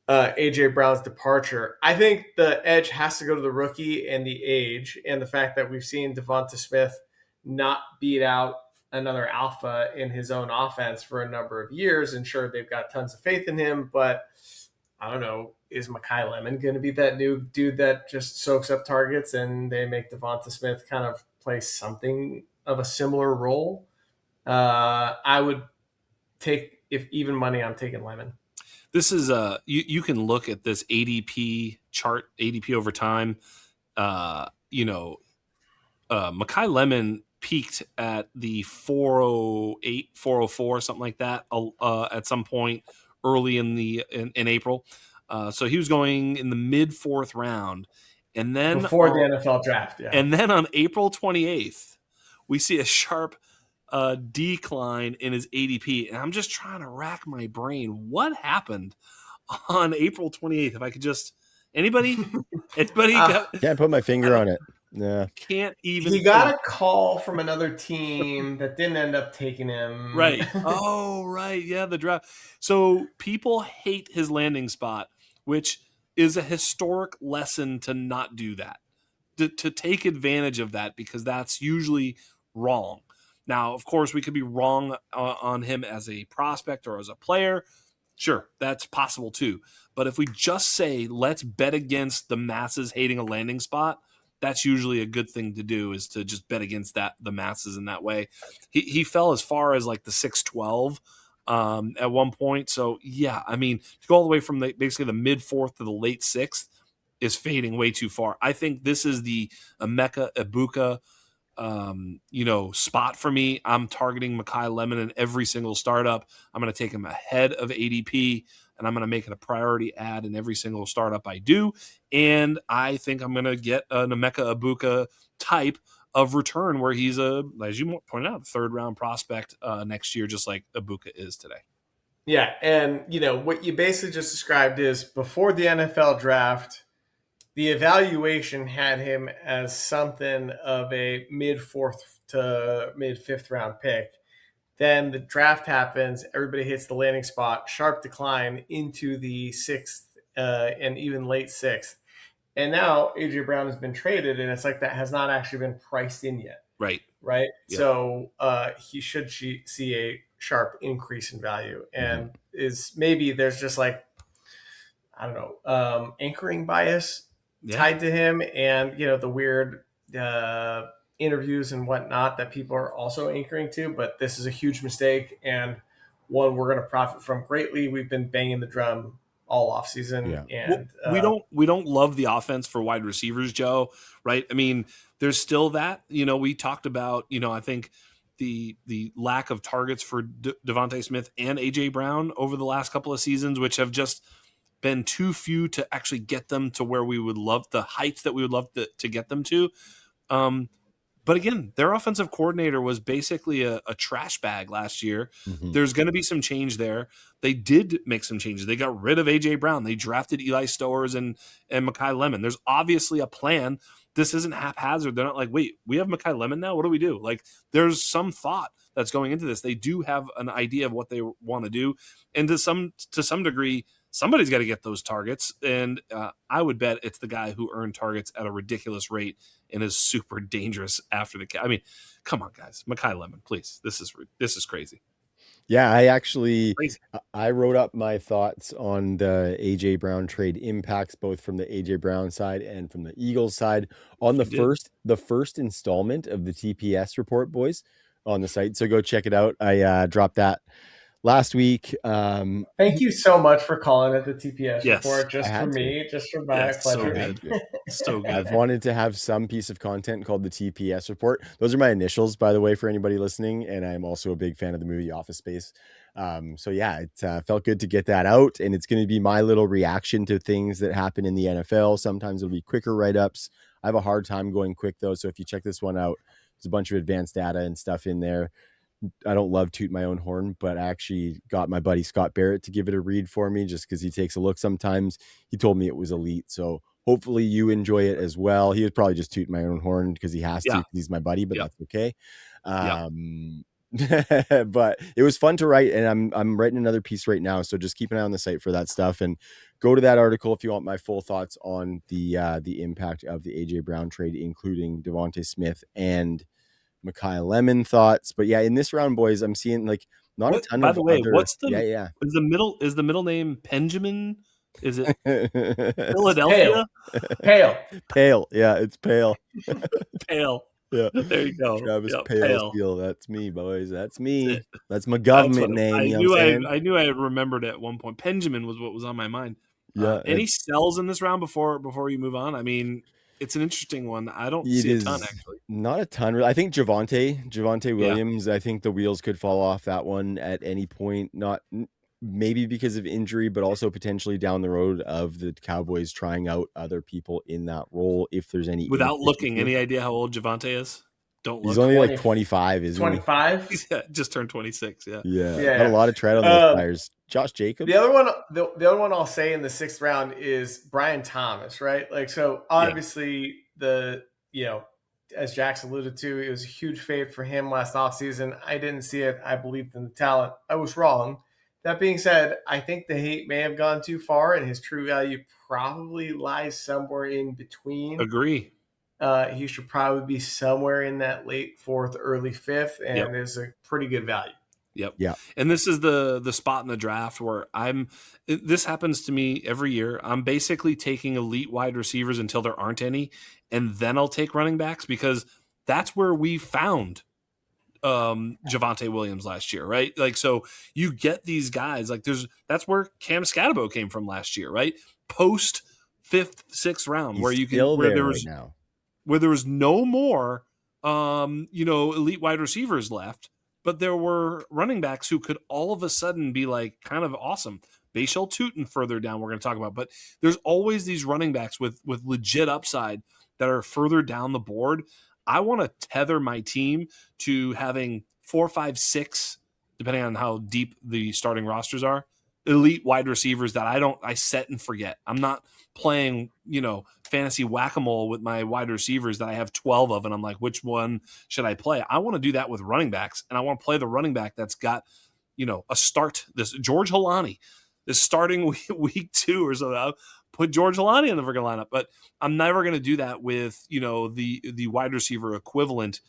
A.J. Brown's departure. I think the edge has to go to the rookie and the age, and the fact that we've seen DeVonta Smith not beat out another alpha in his own offense for a number of years. And sure, they've got tons of faith in him, but I don't know, is Makai Lemon going to be that new dude that just soaks up targets and they make DeVonta Smith kind of play something of a similar role? I would take, if even money, I'm taking Lemon. This is you can look at this ADP chart, ADP over time. Makai Lemon peaked at the 408, 404, something like that, at some point early in April. So he was going in the mid 4th round. And then before the NFL draft, yeah. And then on April 28th, we see a sharp decline in his ADP. And I'm just trying to rack my brain. What happened on April 28th? If I could just, anybody can't put my finger on it. Yeah, can't even. He got a call from another team that didn't end up taking him. Right. Oh, right. Yeah, the draft. So people hate his landing spot, which is a historic lesson to not do that, to take advantage of that, because that's usually wrong. Now, of course, we could be wrong on him as a prospect or as a player. Sure, that's possible too. But if we just say, let's bet against the masses hating a landing spot, that's usually a good thing to do, is to just bet against the masses in that way. He fell as far as like the 612 at one point. So yeah, I mean, to go all the way from basically the mid 4th to the late 6th is fading way too far. I think this is the Emeka Egbuka spot for me. I'm targeting Makai Lemon in every single startup. I'm going to take him ahead of ADP, and I'm going to make it a priority ad in every single startup I do. And I think I'm going to get an Emeka Egbuka type of return where he's as you pointed out, 3rd round prospect next year, just like Egbuka is today. Yeah. And, what you basically just described is before the NFL draft, the evaluation had him as something of a mid 4th to mid 5th round pick. Then the draft happens, everybody hits the landing spot, sharp decline into the 6th and even late 6th. And now AJ Brown has been traded, and it's like that has not actually been priced in yet. Right. Yeah. So he should see a sharp increase in value. And is maybe there's just like, I don't know, anchoring bias tied to him, and the weird interviews and whatnot that people are also anchoring to. But this is a huge mistake, and one we're going to profit from greatly. We've been banging the drum all offseason. And we don't love the offense for wide receivers, Joe, right? I mean, there's still that, we talked about, I think the lack of targets for DeVonta Smith and AJ Brown over the last couple of seasons, which have just been too few to actually get them to where we would love, the heights that we would love to get them to. But again, their offensive coordinator was basically a trash bag last year. There's going to be some change there. They did make some changes. They got rid of AJ Brown. They drafted Eli Stowers and Makai Lemon. There's obviously a plan. This isn't haphazard. They're not like, wait, we have Makai Lemon now? What do we do? Like, there's some thought that's going into this. They do have an idea of what they want to do. And to some degree, somebody's got to get those targets. And I would bet it's the guy who earned targets at a ridiculous rate and is super dangerous after the catch. I mean, come on, guys. Makai Lemon, please. This is crazy. Yeah, I wrote up my thoughts on the AJ Brown trade impacts, both from the AJ Brown side and from the Eagles side, on the first installment of the TPS report, boys, on the site. So go check it out. I dropped that last week. Thank you so much for calling it the TPS report, just for my pleasure. So good. I've wanted to have some piece of content called the TPS report. Those are my initials, by the way, for anybody listening. And I'm also a big fan of the movie Office Space. So yeah, it felt good to get that out, and it's going to be my little reaction to things that happen in the NFL. Sometimes it'll be quicker write-ups. I have a hard time going quick though. So if you check this one out, there's a bunch of advanced data and stuff in there. I don't love toot my own horn, but I actually got my buddy Scott Barrett to give it a read for me, just because he takes a look sometimes. He told me it was elite. So hopefully you enjoy it as well. He would probably just toot my own horn because he has to, because he's my buddy, but that's okay. But it was fun to write, and I'm writing another piece right now. So just keep an eye on the site for that stuff, and go to that article if you want my full thoughts on the impact of the AJ Brown trade, including DeVonta Smith and Makai Lemon thoughts. But yeah, in this round, boys, I'm seeing like not a ton. By the way, what's the is the middle name Benjamin? Is it Philadelphia? Pale. Yeah, it's Pale. Pale. Yeah, there you go. Travis Pale Steel. That's me, boys. That's me. That's my government name. I knew I had remembered it at one point. Benjamin was what was on my mind. Yeah. Any sells in this round before you move on? I mean, It's an interesting one. I don't It see a is ton, actually. not a ton. I think Javonte Williams, I think the wheels could fall off that one at any point. Not maybe because of injury, but also potentially down the road of the Cowboys trying out other people in that role. If there's any Without looking, inefficiency. any idea how old Javonte is? Don't He's look. only like 25, isn't 25? He's just turned 26. Yeah. he? Yeah. Yeah. Got a lot of tread on those tires. Josh Jacobs. The other one I'll say in the 6th round is Brian Thomas, right? Like, so obviously as Jax alluded to, it was a huge fave for him last offseason. I didn't see it. I believed in the talent. I was wrong. That being said, I think the hate may have gone too far, and his true value probably lies somewhere in between. Agree. He should probably be somewhere in that late 4th, early 5th, and is a pretty good value. Yep. Yeah. And this is the spot in the draft where this happens to me every year. I'm basically taking elite wide receivers until there aren't any, and then I'll take running backs because that's where we found Javonte Williams last year, right? Like, so you get these guys like that's where Cam Scatabo came from last year, right? Post 5th, 6th round, He's where you can still where there there was right now. where there was no more elite wide receivers left, but there were running backs who could all of a sudden be like kind of awesome. Bashal Tutin further down we're going to talk about, but there's always these running backs with legit upside that are further down the board. I want to tether my team to having 4, 5, 6, depending on how deep the starting rosters are, elite wide receivers that I set and forget. I'm not playing, fantasy whack-a-mole with my wide receivers that I have 12 of, and I'm like, which one should I play? I want to do that with running backs, and I want to play the running back that's got, a start. This George Holani, this starting week 2 or so. I'll put George Holani in the freaking lineup, but I'm never going to do that with, the wide receiver equivalent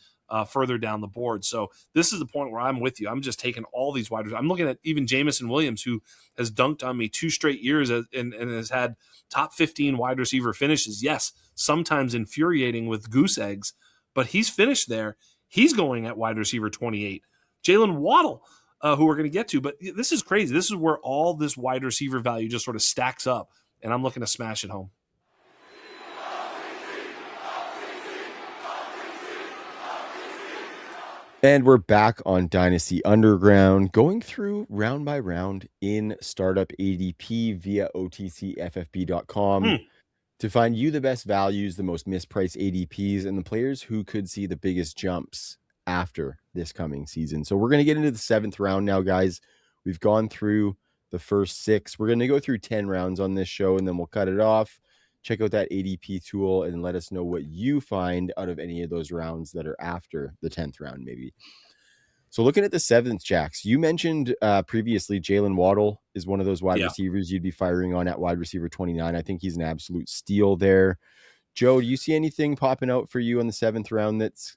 further down the board. So this is the point where I'm with you. I'm just taking all these wide receivers. I'm looking at even Jamison Williams, who has dunked on me 2 straight years and has had top 15 wide receiver finishes. Yes, sometimes infuriating with goose eggs, but he's finished there. He's going at wide receiver 28. Jaylen Waddle, who we're going to get to, but this is crazy. This is where all this wide receiver value just sort of stacks up, and I'm looking to smash it home. And we're back on Dynasty Underground, going through round by round in startup ADP via OTCFFB.com to find you the best values, the most mispriced ADPs, and the players who could see the biggest jumps after this coming season. So we're going to get into the 7th round now, guys. We've gone through the first 6. We're going to go through 10 rounds on this show, and then we'll cut it off. Check out that ADP tool and let us know what you find out of any of those rounds that are after the 10th round, maybe. So looking at the 7th, Jax, you mentioned previously Jaylen Waddle is one of those wide receivers you'd be firing on at wide receiver 29. I think he's an absolute steal there. Joe, do you see anything popping out for you in the 7th round that's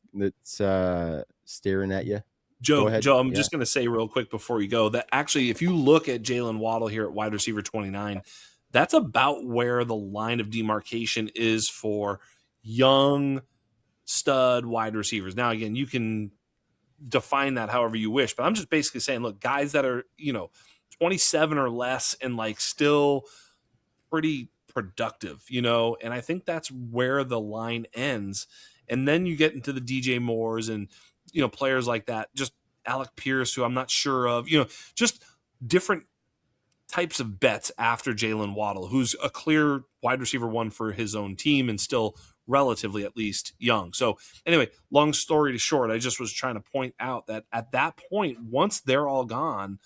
staring at you? Joe, I'm just going to say real quick before you go that actually, if you look at Jaylen Waddle here at wide receiver 29, that's about where the line of demarcation is for young stud wide receivers. Now, again, you can define that however you wish, but I'm just basically saying, look, guys that are, 27 or less and like still pretty productive, and I think that's where the line ends. And then you get into the DJ Moores and, players like that, just Alec Pierce, who I'm not sure of, just different types of bets after Jaylen Waddle, who's a clear wide receiver 1 for his own team and still relatively at least young. So anyway, long story short, I just was trying to point out that at that point, once they're all gone,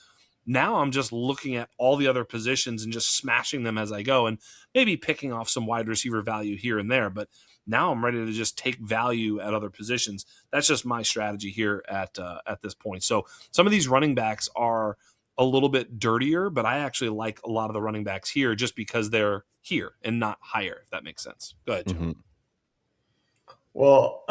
now I'm just looking at all the other positions and just smashing them as I go and maybe picking off some wide receiver value here and there. But now I'm ready to just take value at other positions. That's just my strategy here at this point. So some of these running backs are a little bit dirtier, but I actually like a lot of the running backs here just because they're here and not higher, if that makes sense. Go ahead, Joe. Mm-hmm. Well,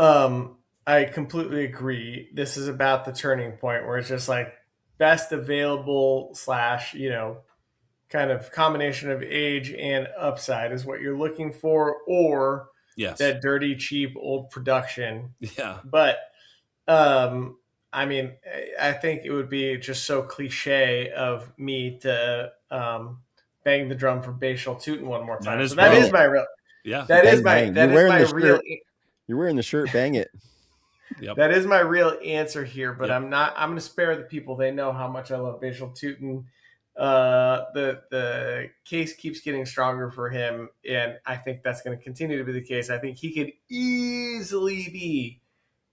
I completely agree. This is about the turning point where it's just like best available / kind of combination of age and upside is what you're looking for, or that dirty, cheap, old production. Yeah. But, I mean, I think it would be just so cliche of me to bang the drum for Bashal Tutin one more time. That is my real. Yeah. That is Bang, my bang. real. You're wearing the shirt. Bang it. Yep. That is my real answer here, but Yep. I'm going to spare the people. They know how much I love Visual Tootin. The case keeps getting stronger for him, and I think that's going to continue to be the case. I think he could easily be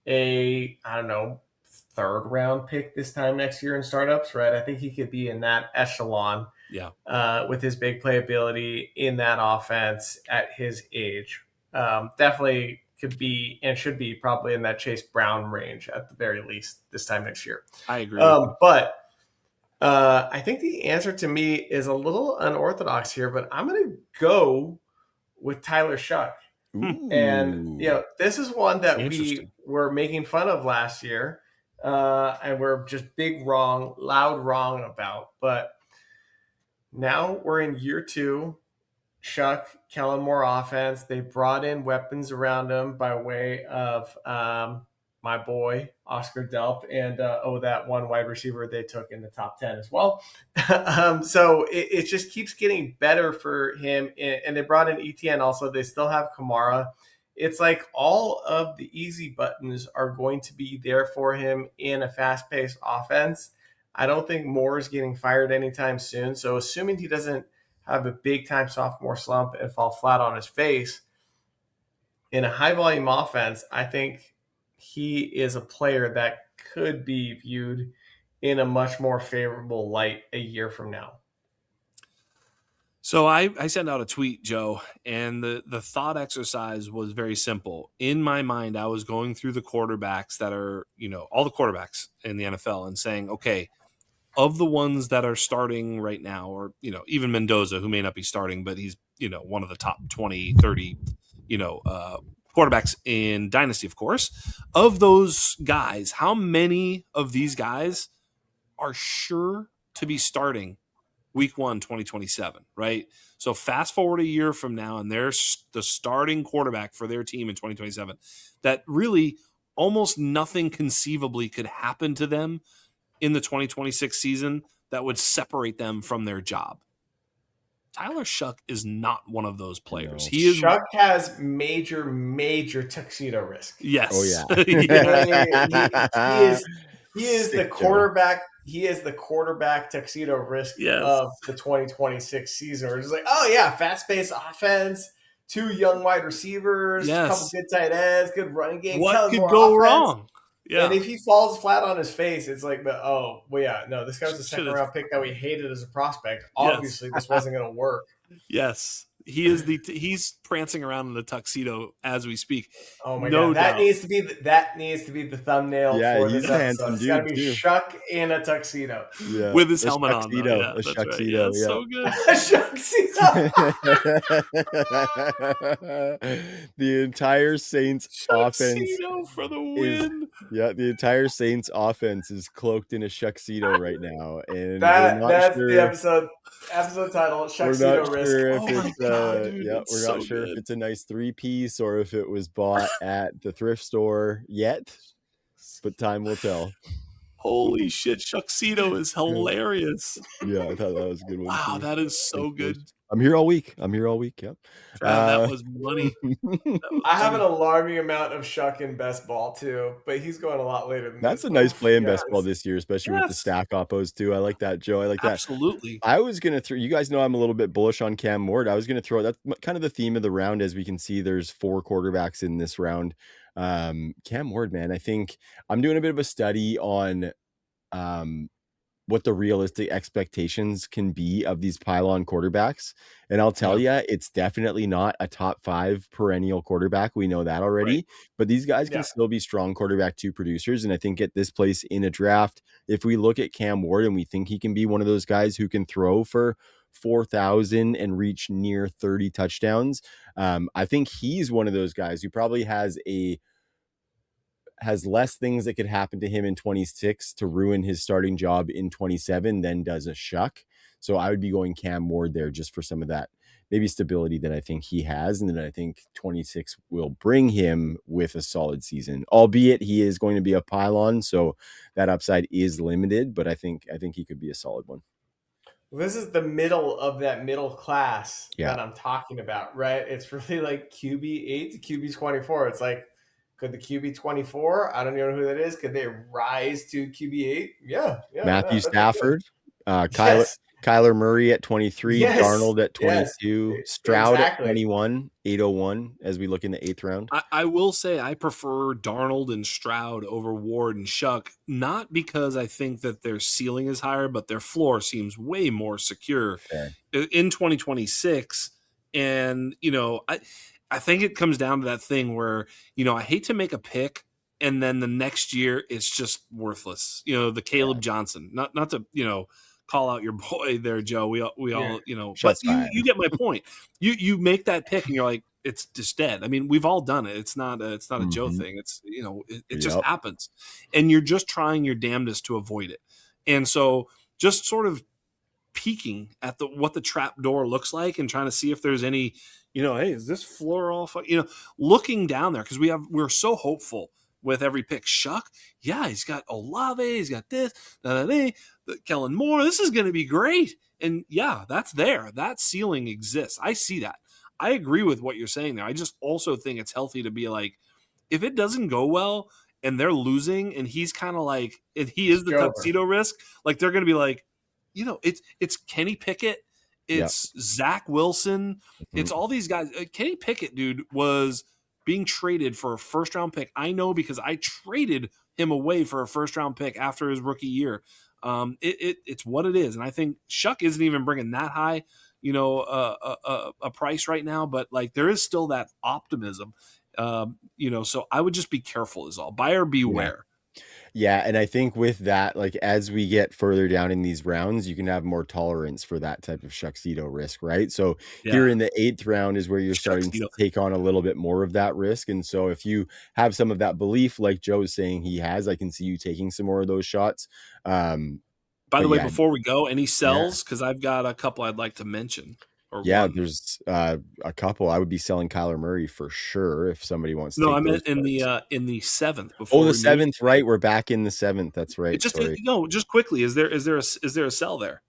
a, I don't know, 3rd round pick this time next year in startups, right? I think he could be in that echelon. Yeah. With his big playability in that offense at his age. Definitely could be and should be probably in that Chase Brown range at the very least this time next year. I agree. But I think the answer to me is a little unorthodox here, but I'm going to go with Tyler Shough. And, this is one that we were making fun of last year, and we're just loud wrong about. But now we're in year 2. Shough, Kellen Moore offense. They brought in weapons around him by way of my boy, Oscar Delp, and that one wide receiver they took in the top 10 as well. So it just keeps getting better for him. And they brought in ETN also. They still have Kamara. It's like all of the easy buttons are going to be there for him in a fast-paced offense. I don't think Moore is getting fired anytime soon. So assuming he doesn't have a big-time sophomore slump and fall flat on his face, in a high-volume offense, I think he is a player that could be viewed in a much more favorable light a year from now. So I sent out a tweet, Joe, and the thought exercise was very simple. In my mind, I was going through the quarterbacks that are, all the quarterbacks in the NFL and saying, okay, of the ones that are starting right now, or, even Mendoza, who may not be starting, but he's, one of the top 20, 30, quarterbacks in Dynasty, of course. Of those guys, how many of these guys are sure to be starting week 1, 2027, right? So fast forward a year from now, and they're the starting quarterback for their team in 2027, that really almost nothing conceivably could happen to them in the 2026 season that would separate them from their job. Tyler Shough is not one of those players. No. Shough has major tuxedo risk. Yes. Oh yeah. he is the quarterback. He is the quarterback tuxedo risk of the 2026 season. We're just like, oh yeah, fast-paced offense, 2 young wide receivers, a couple good tight ends, good running game. What could go wrong? Yeah. And if he falls flat on his face, it's like, this guy was a second-round pick that we hated as a prospect. Obviously, this wasn't going to work. Yes. He's prancing around in the tuxedo as we speak. Oh my god, that needs to be the thumbnail for this episode. It's got to be Shough in a tuxedo with his helmet on. A Shoughxedo, so good. The entire Saints offense for the win. The entire Saints offense is cloaked in a Shoughxedo right now, and that's the episode title. Shoughxedo risk. We're not sure if it's a nice 3-piece or if it was bought at the thrift store yet, but time will tell. Holy shit, Shoughxedo is hilarious. Yeah, I thought that was a good one. Wow, that is so good. I'm here all week. Yep. Trav, that was money. I have an alarming amount of Shough in best ball too, but he's going a lot later than that's a nice play in best ball this year, especially with the stack oppos too. I like that, Joe. I like that. Absolutely. I was gonna throw. You guys know I'm a little bit bullish on Cam Ward. I was gonna throw. That's kind of the theme of the round. As we can see, there's 4 quarterbacks in this round. Cam Ward, man. I think I'm doing a bit of a study on what the realistic expectations can be of these pylon quarterbacks. And I'll tell you, it's definitely not a top 5 perennial quarterback. We know that already, but these guys can still be strong quarterback 2 producers. And I think at this place in a draft, if we look at Cam Ward and we think he can be one of those guys who can throw for 4,000 and reach near 30 touchdowns, I think he's one of those guys who probably has less things that could happen to him in 26 to ruin his starting job in 27 than does a Shough. So I would be going Cam Ward there just for some of that maybe stability that I think he has. And then I think 26 will bring him with a solid season, albeit he is going to be a pylon. So that upside is limited, but I think he could be a solid one. This is the middle of that middle class Yeah. that I'm talking about, right? It's really like QB8 to QB24. It's like, could the QB24, I don't even know who that is, could they rise to QB8? Yeah, Matthew that'd be good. Stafford, Yes, Kyler Murray at 23, yes, Darnold at yes, 22, Stroud at exactly. 21, 801 as we look in the 8th round. I will say I prefer Darnold and Stroud over Ward and Shough, not because I think that their ceiling is higher, but their floor seems way more secure Fair. in 2026. And, I think it comes down to that thing where, I hate to make a pick and then the next year it's just worthless. The Caleb Johnson, not to, call out your boy there, Joe. We all, but you get my point. You make that pick and you're like, it's just dead. I mean, we've all done it. It's not a Joe thing. It's, it just happens. And you're just trying your damnedest to avoid it. And so just sort of peeking at what the trap door looks like and trying to see if there's any, hey, is this floor all, looking down there. Cause we're so hopeful with every pick. Shough, yeah, he's got Olave, he's got this, Kellen Moore. This is going to be great. And yeah, that's there. That ceiling exists. I see that. I agree with what you're saying there. I just also think it's healthy to be like, if it doesn't go well and they're losing and he's kind of like, if he is the Shoughxedo risk, like they're going to be like, it's Kenny Pickett, it's Zach Wilson, it's all these guys. Kenny Pickett, dude, was being traded for a first-round pick. I know because I traded him away for a first-round pick after his rookie year. It's what it is, and I think Shough isn't even bringing that high, a price right now. But like there is still that optimism, So I would just be careful, is all. Buyer beware. Yeah, and I think with that, like as we get further down in these rounds, you can have more tolerance for that type of Shoughxedo risk, right? So here in the 8th round is where you're starting to take on a little bit more of that risk. And so if you have some of that belief, like Joe's saying he has, I can see you taking some more of those shots. By the way, before we go, any sells? Because I've got a couple I'd like to mention. There's a couple. I would be selling Kyler Murray for sure if somebody wants to. No, I meant in the 7th. Oh, the 7th, right? We're back in the 7th. That's right. Just quickly. Is there a sell there?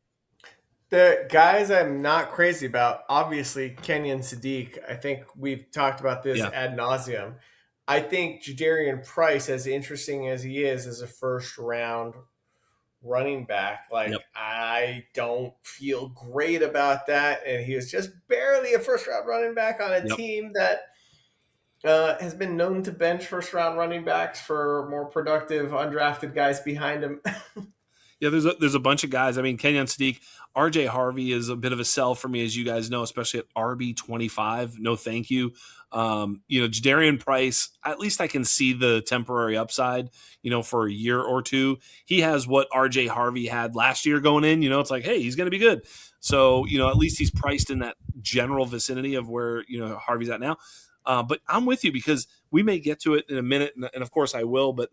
The guys I'm not crazy about, obviously Kenyon Sadiq. I think we've talked about this ad nauseum. I think Jadarian Price, as interesting as he is as a first round running back, I don't feel great about that. And he was just barely a first round running back on a team that has been known to bench first round running backs for more productive undrafted guys behind him. Yeah, there's a bunch of guys. I mean, Kenyon Sadiq, RJ Harvey is a bit of a sell for me, as you guys know, especially at RB25. No, thank you. Jadarian Price, at least I can see the temporary upside, for a year or two. He has what RJ Harvey had last year going in, it's like, hey, he's going to be good. So, at least he's priced in that general vicinity of where, Harvey's at now. But I'm with you because we may get to it in a minute. And of course I will, but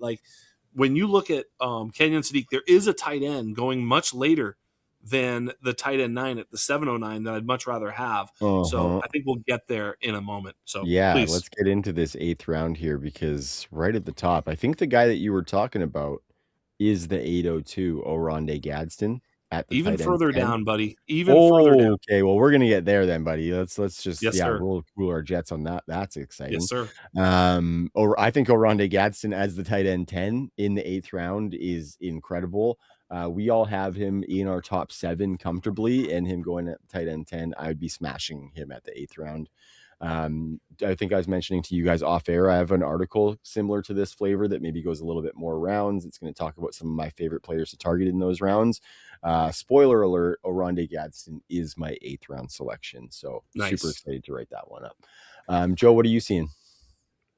when you look at Kenyon Sadiq, there is a tight end going much later than the tight end 9 at the 709 that I'd much rather have. So I think we'll get there in a moment. So please. Let's get into this 8th round here because right at the top, I think the guy that you were talking about is the 802 Oronde Gadsden. Even further down, buddy. Further down. Okay, well, we're gonna get there then, buddy. Let's just roll our jets on that. That's exciting. Yes, sir. I think Oronde Gadsden as the tight end 10 in the 8th round is incredible. We all have him in our top 7 comfortably, and him going at tight end 10, I would be smashing him at the 8th round. I think I was mentioning to you guys off air, I have an article similar to this flavor that maybe goes a little bit more rounds. It's going to talk about some of my favorite players to target in those rounds. Spoiler alert, Oronde Gadsden is my 8th round selection. So super excited to write that one up. Joe, what are you seeing?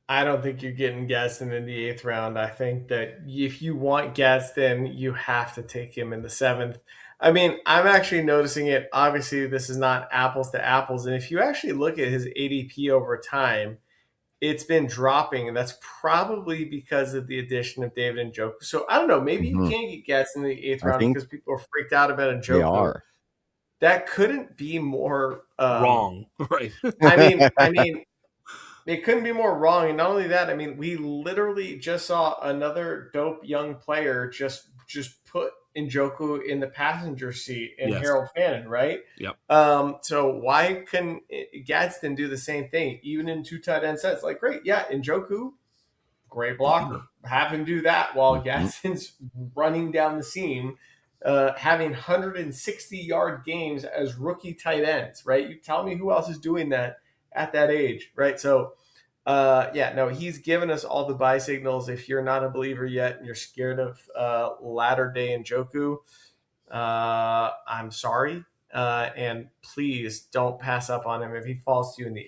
I don't think you're getting Gadsden in the 8th round. I think that if you want Gadsden, you have to take him in the 7th. I mean, I'm actually noticing it. Obviously, this is not apples to apples. And if you actually look at his ADP over time, it's been dropping. And that's probably because of the addition of David Njoku. So I don't know. Maybe you can get Gadsden in the 8th round because people are freaked out about Njoku. They are. That couldn't be more wrong. Right. I mean, it couldn't be more wrong. And not only that, I mean, we literally just saw another dope young player just put Njoku in the passenger seat and Yes. Harold Fannin, right? Yep. So why can Gadsden do the same thing, even in 2 tight end sets? Like, great, yeah, Njoku, great blocker. Have him do that while Gadsden's running down the seam, having 160-yard games as rookie tight ends, right? You tell me who else is doing that at that age, right? So, he's given us all the buy signals. If you're not a believer yet and you're scared of latter day Njoku, I'm sorry. And please don't pass up on him if he falls to you in the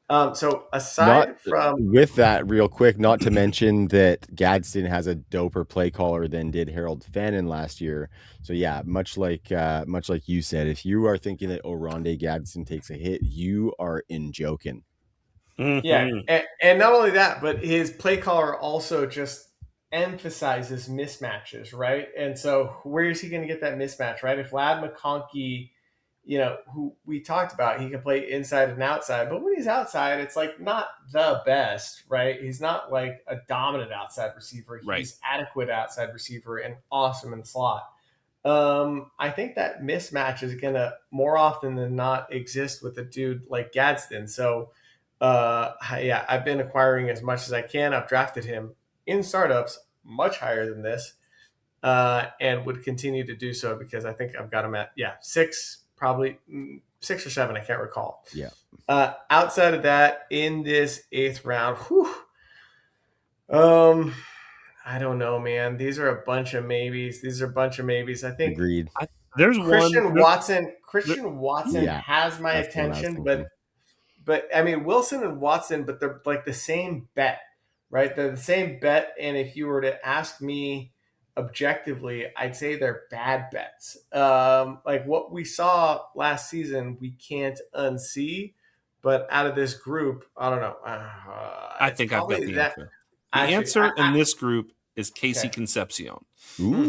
8th. So aside from with that, real quick, not to mention that Gadsden has a doper play caller than did Harold Fannin last year. So yeah, much like you said, if you are thinking that Oronde Gadsden takes a hit, you are in joking. Yeah, and not only that, but his play caller also just emphasizes mismatches, right? And so where is he going to get that mismatch, right? If McConkey, who we talked about, he can play inside and outside, but when he's outside, it's like not the best, right? He's not like a dominant outside receiver. He's adequate outside receiver and awesome in the slot. I think that mismatch is going to more often than not exist with a dude like Gadsden. So, I've been acquiring as much as I can. I've drafted him in startups much higher than this, and would continue to do so because I think I've got him at 6, probably 6 or 7. I can't recall. Yeah. Outside of that, in this 8th round, I don't know, man. These are a bunch of maybes. I think. Agreed. There's Christian Watson. Yeah, has my attention, but I mean Wilson and Watson, but they're like the same bet, right? They're the same bet, and if you were to ask me objectively, I'd say they're bad bets. Like what we saw last season, we can't unsee. But out of this group, I don't know. I think I've got the answer. The answer in this group is Casey Concepcion. Ooh.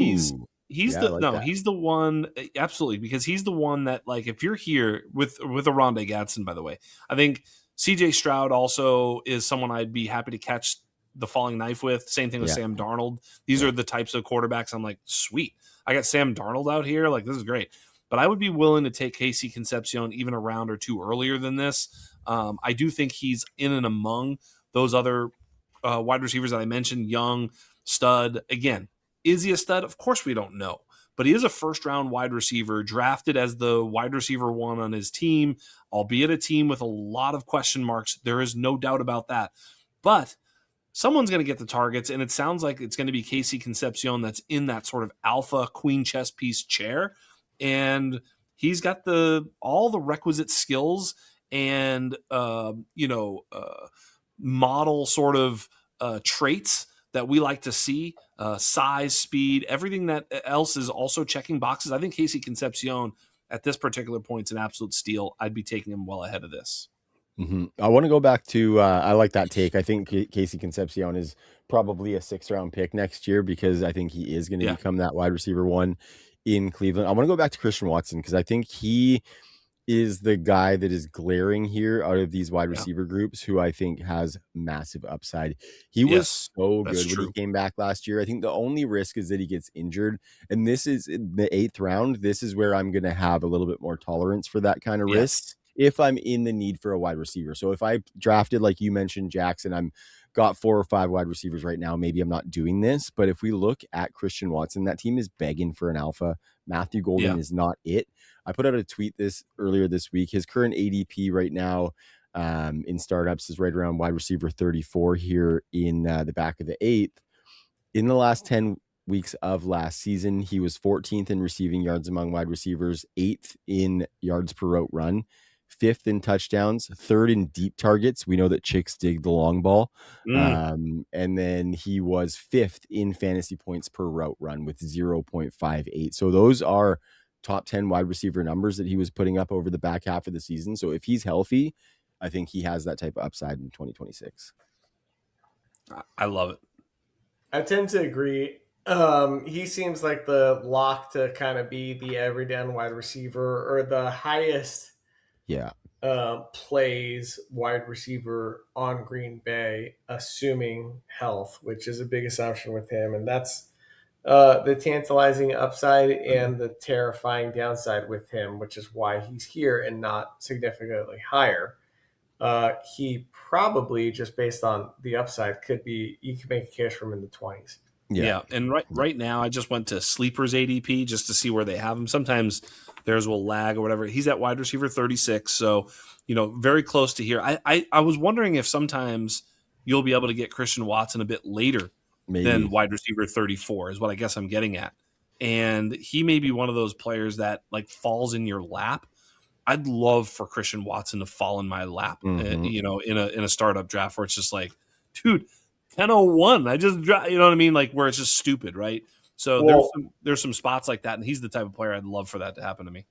He's the one, absolutely, because he's the one that, like, if you're here with Oronde Gadsden, by the way, I think CJ Stroud also is someone I'd be happy to catch the falling knife with. Same thing with Sam Darnold. These are the types of quarterbacks I'm like, sweet, I got Sam Darnold out here, like, this is great. But I would be willing to take Casey Concepcion even a round or 2 earlier than this. I do think he's in and among those other wide receivers that I mentioned, young, stud. Again, is he a stud? Of course we don't know. But he is a first-round wide receiver, drafted as the wide receiver 1 on his team, albeit a team with a lot of question marks. There is no doubt about that. But someone's going to get the targets, and it sounds like it's going to be Casey Concepcion that's in that sort of alpha queen chess piece chair. And he's got all the requisite skills and model sort of traits that we like to see, size, speed, everything that else is also checking boxes. I think Casey Concepcion at this particular point is an absolute steal. I'd be taking him well ahead of this. Mm-hmm. I want to go back to, I like that take. I think Casey Concepcion is probably a 6th-round pick next year because I think he is going to become that wide receiver 1 in Cleveland. I want to go back to Christian Watson because I think he is the guy that is glaring here out of these wide receiver groups who I think has massive upside. He was so good when he came back last year. I think the only risk is that he gets injured. And this is in the 8th round. This is where I'm going to have a little bit more tolerance for that kind of risk if I'm in the need for a wide receiver. So if I drafted, like you mentioned, Jackson, I'm got 4 or 5 wide receivers right now. Maybe I'm not doing this, but if we look at Christian Watson, that team is begging for an alpha. Matthew Golden is not it. I put out a tweet earlier this week. His current ADP right now in startups is right around wide receiver 34 here in the back of the 8th. In the last 10 weeks of last season, he was 14th in receiving yards among wide receivers, 8th in yards per route run, 5th in touchdowns, 3rd in deep targets. We know that chicks dig the long ball. And then he was 5th in fantasy points per route run with 0.58. So those are top 10 wide receiver numbers that he was putting up over the back half of the season. So if he's healthy, I think he has that type of upside in 2026. I love it. I tend to agree. He seems like the lock to kind of be the every down wide receiver or the highest plays wide receiver on Green Bay, assuming health, which is a big assumption with him. And that's the tantalizing upside and the terrifying downside with him, which is why he's here and not significantly higher. He probably, just based on the upside, you could make a case for him in the 20s. Yeah. And right now, I just went to Sleepers ADP just to see where they have him. Sometimes theirs will lag or whatever. He's at wide receiver 36, so very close to here. I was wondering if sometimes you'll be able to get Christian Watson a bit later than wide receiver 34 is what I guess I'm getting at. And he may be one of those players that like falls in your lap. I'd love for Christian Watson to fall in my lap, in a startup draft where it's just like, dude, 10-01. I just, you know what I mean? Like where it's just stupid, right? So there's some spots like that, and he's the type of player I'd love for that to happen to me.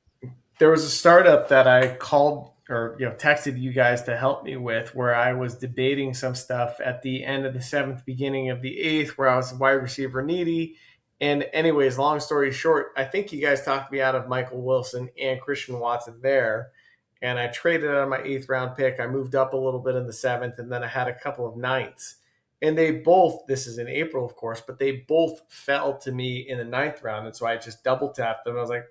There was a startup that I called or texted you guys to help me with, where I was debating some stuff at the end of the 7th, beginning of the 8th, where I was wide receiver needy. And anyways, long story short, I think you guys talked me out of Michael Wilson and Christian Watson there. And I traded out of my 8th round pick. I moved up a little bit in the 7th, and then I had a couple of 9ths. And they both, this is in April, of course, but they both fell to me in the 9th round. And so I just double tapped them. I was like,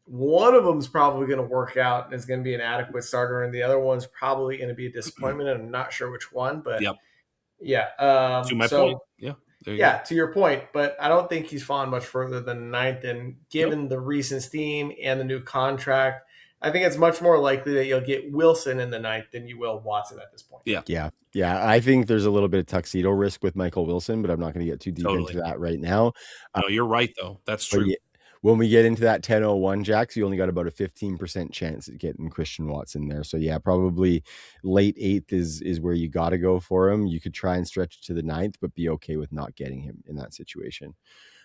one of them is probably going to work out and is going to be an adequate starter, and the other one's probably going to be a disappointment. And I'm not sure which one, but yeah. To my point, to your point, but I don't think he's fallen much further than 9th. And given the recent steam and the new contract, I think it's much more likely that you'll get Wilson in the 9th than you will Watson at this point. Yeah. I think there's a little bit of tuxedo risk with Michael Wilson, but I'm not going to get too deep into that right now. No, you're right, though. That's true. When we get into that 10-01, Jax, you only got about a 15% chance at getting Christian Watson there. So yeah, probably late 8th is where you got to go for him. You could try and stretch it to the 9th, but be okay with not getting him in that situation.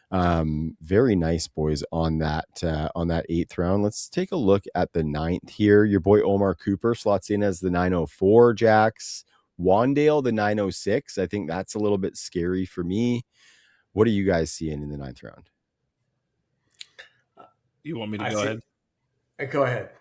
Very nice, boys, on that 8th round. Let's take a look at the 9th here. Your boy Omar Cooper slots in as the 904, Jax. Wandale, the 906. I think that's a little bit scary for me. What are you guys seeing in the 9th round? You want me to go ahead? Go ahead.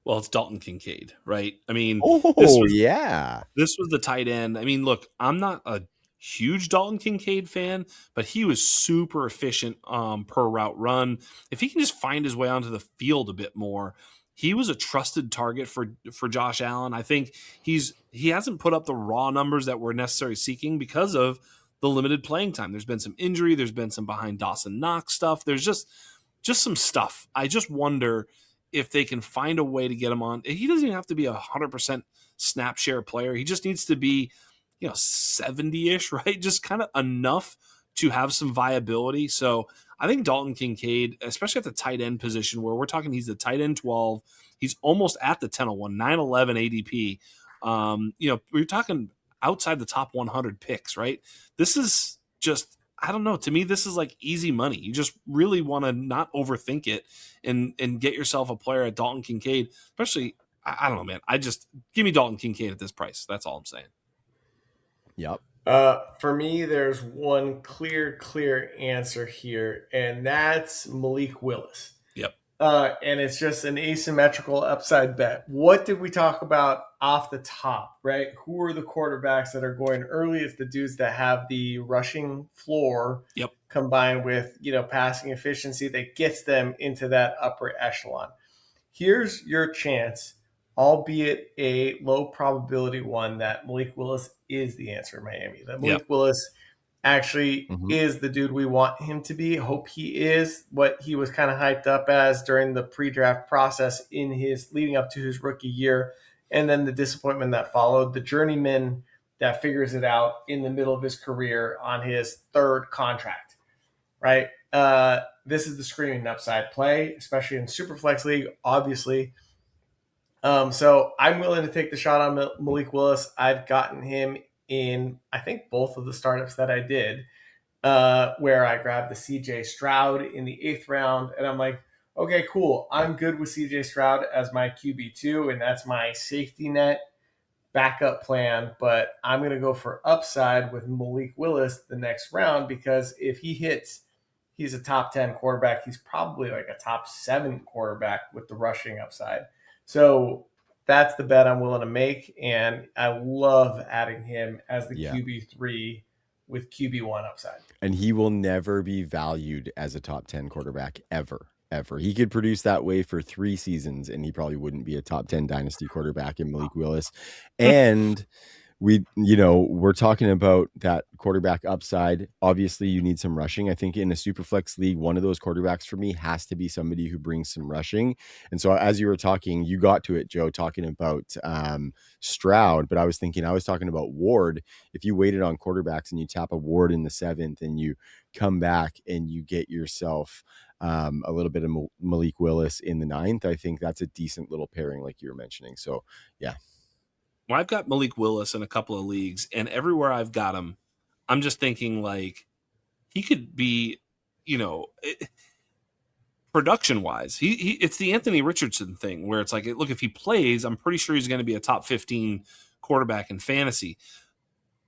Well, it's Dalton Kincaid, right? I mean, this was the tight end. I mean, look, I'm not a huge Dalton Kincaid fan, but he was super efficient per route run. If he can just find his way onto the field a bit more, he was a trusted target for Josh Allen. I think he hasn't put up the raw numbers that we're necessarily seeking because of the limited playing time. There's been some injury. There's been some behind Dawson Knox stuff. There's just some stuff. I just wonder if they can find a way to get him on. He doesn't even have to be 100% snap share player. He just needs to be, 70-ish, right? Just kind of enough to have some viability. So I think Dalton Kincaid, especially at the tight end position where we're talking, he's the tight end 12. He's almost at the 10-01, 911 ADP. We're talking outside the top 100 picks, right? This is just, I don't know. To me, this is like easy money. You just really want to not overthink it and get yourself a player at Dalton Kincaid, especially, I don't know, man. Give me Dalton Kincaid at this price. That's all I'm saying. Yep. For me, there's one clear answer here, and that's Malik Willis. Yep. And it's just an asymmetrical upside bet. What did we talk about off the top, right? Who are the quarterbacks that are going early? It's the dudes that have the rushing floor combined with, passing efficiency that gets them into that upper echelon. Here's your chance, albeit a low probability one, that Malik Willis is the answer in Miami. That Malik Willis actually is the dude we want him to be. Hope he is what he was kind of hyped up as during the pre-draft process in his leading up to his rookie year. And then the disappointment that followed, the journeyman that figures it out in the middle of his career on his 3rd contract, right? This is the screaming upside play, especially in Superflex League, obviously. So I'm willing to take the shot on Malik Willis. I've gotten him in, I think, both of the startups that I did, where I grabbed the CJ Stroud in the 8th round. And I'm like, okay, cool. I'm good with CJ Stroud as my QB2, and that's my safety net backup plan. But I'm going to go for upside with Malik Willis the next round, because if he hits, he's a top 10 quarterback. He's probably like a top 7 quarterback with the rushing upside. So that's the bet I'm willing to make, and I love adding him as the QB3 with QB1 upside. And he will never be valued as a top 10 quarterback ever. He could produce that way for 3 seasons and he probably wouldn't be a top 10 dynasty quarterback in Malik Willis. And we're talking about that quarterback upside. Obviously, you need some rushing. I think in a super flex league, one of those quarterbacks for me has to be somebody who brings some rushing. And so as you were talking, you got to it, Joe, talking about Stroud, but I was talking about Ward. If you waited on quarterbacks and you tap a Ward in the 7th and you come back and you get yourself a little bit of Malik Willis in the 9th, I think that's a decent little pairing like you were mentioning. So, yeah. Well, I've got Malik Willis in a couple of leagues, and everywhere I've got him, I'm just thinking like he could be, production wise, it's the Anthony Richardson thing where it's like, look, if he plays, I'm pretty sure he's going to be a top 15 quarterback in fantasy.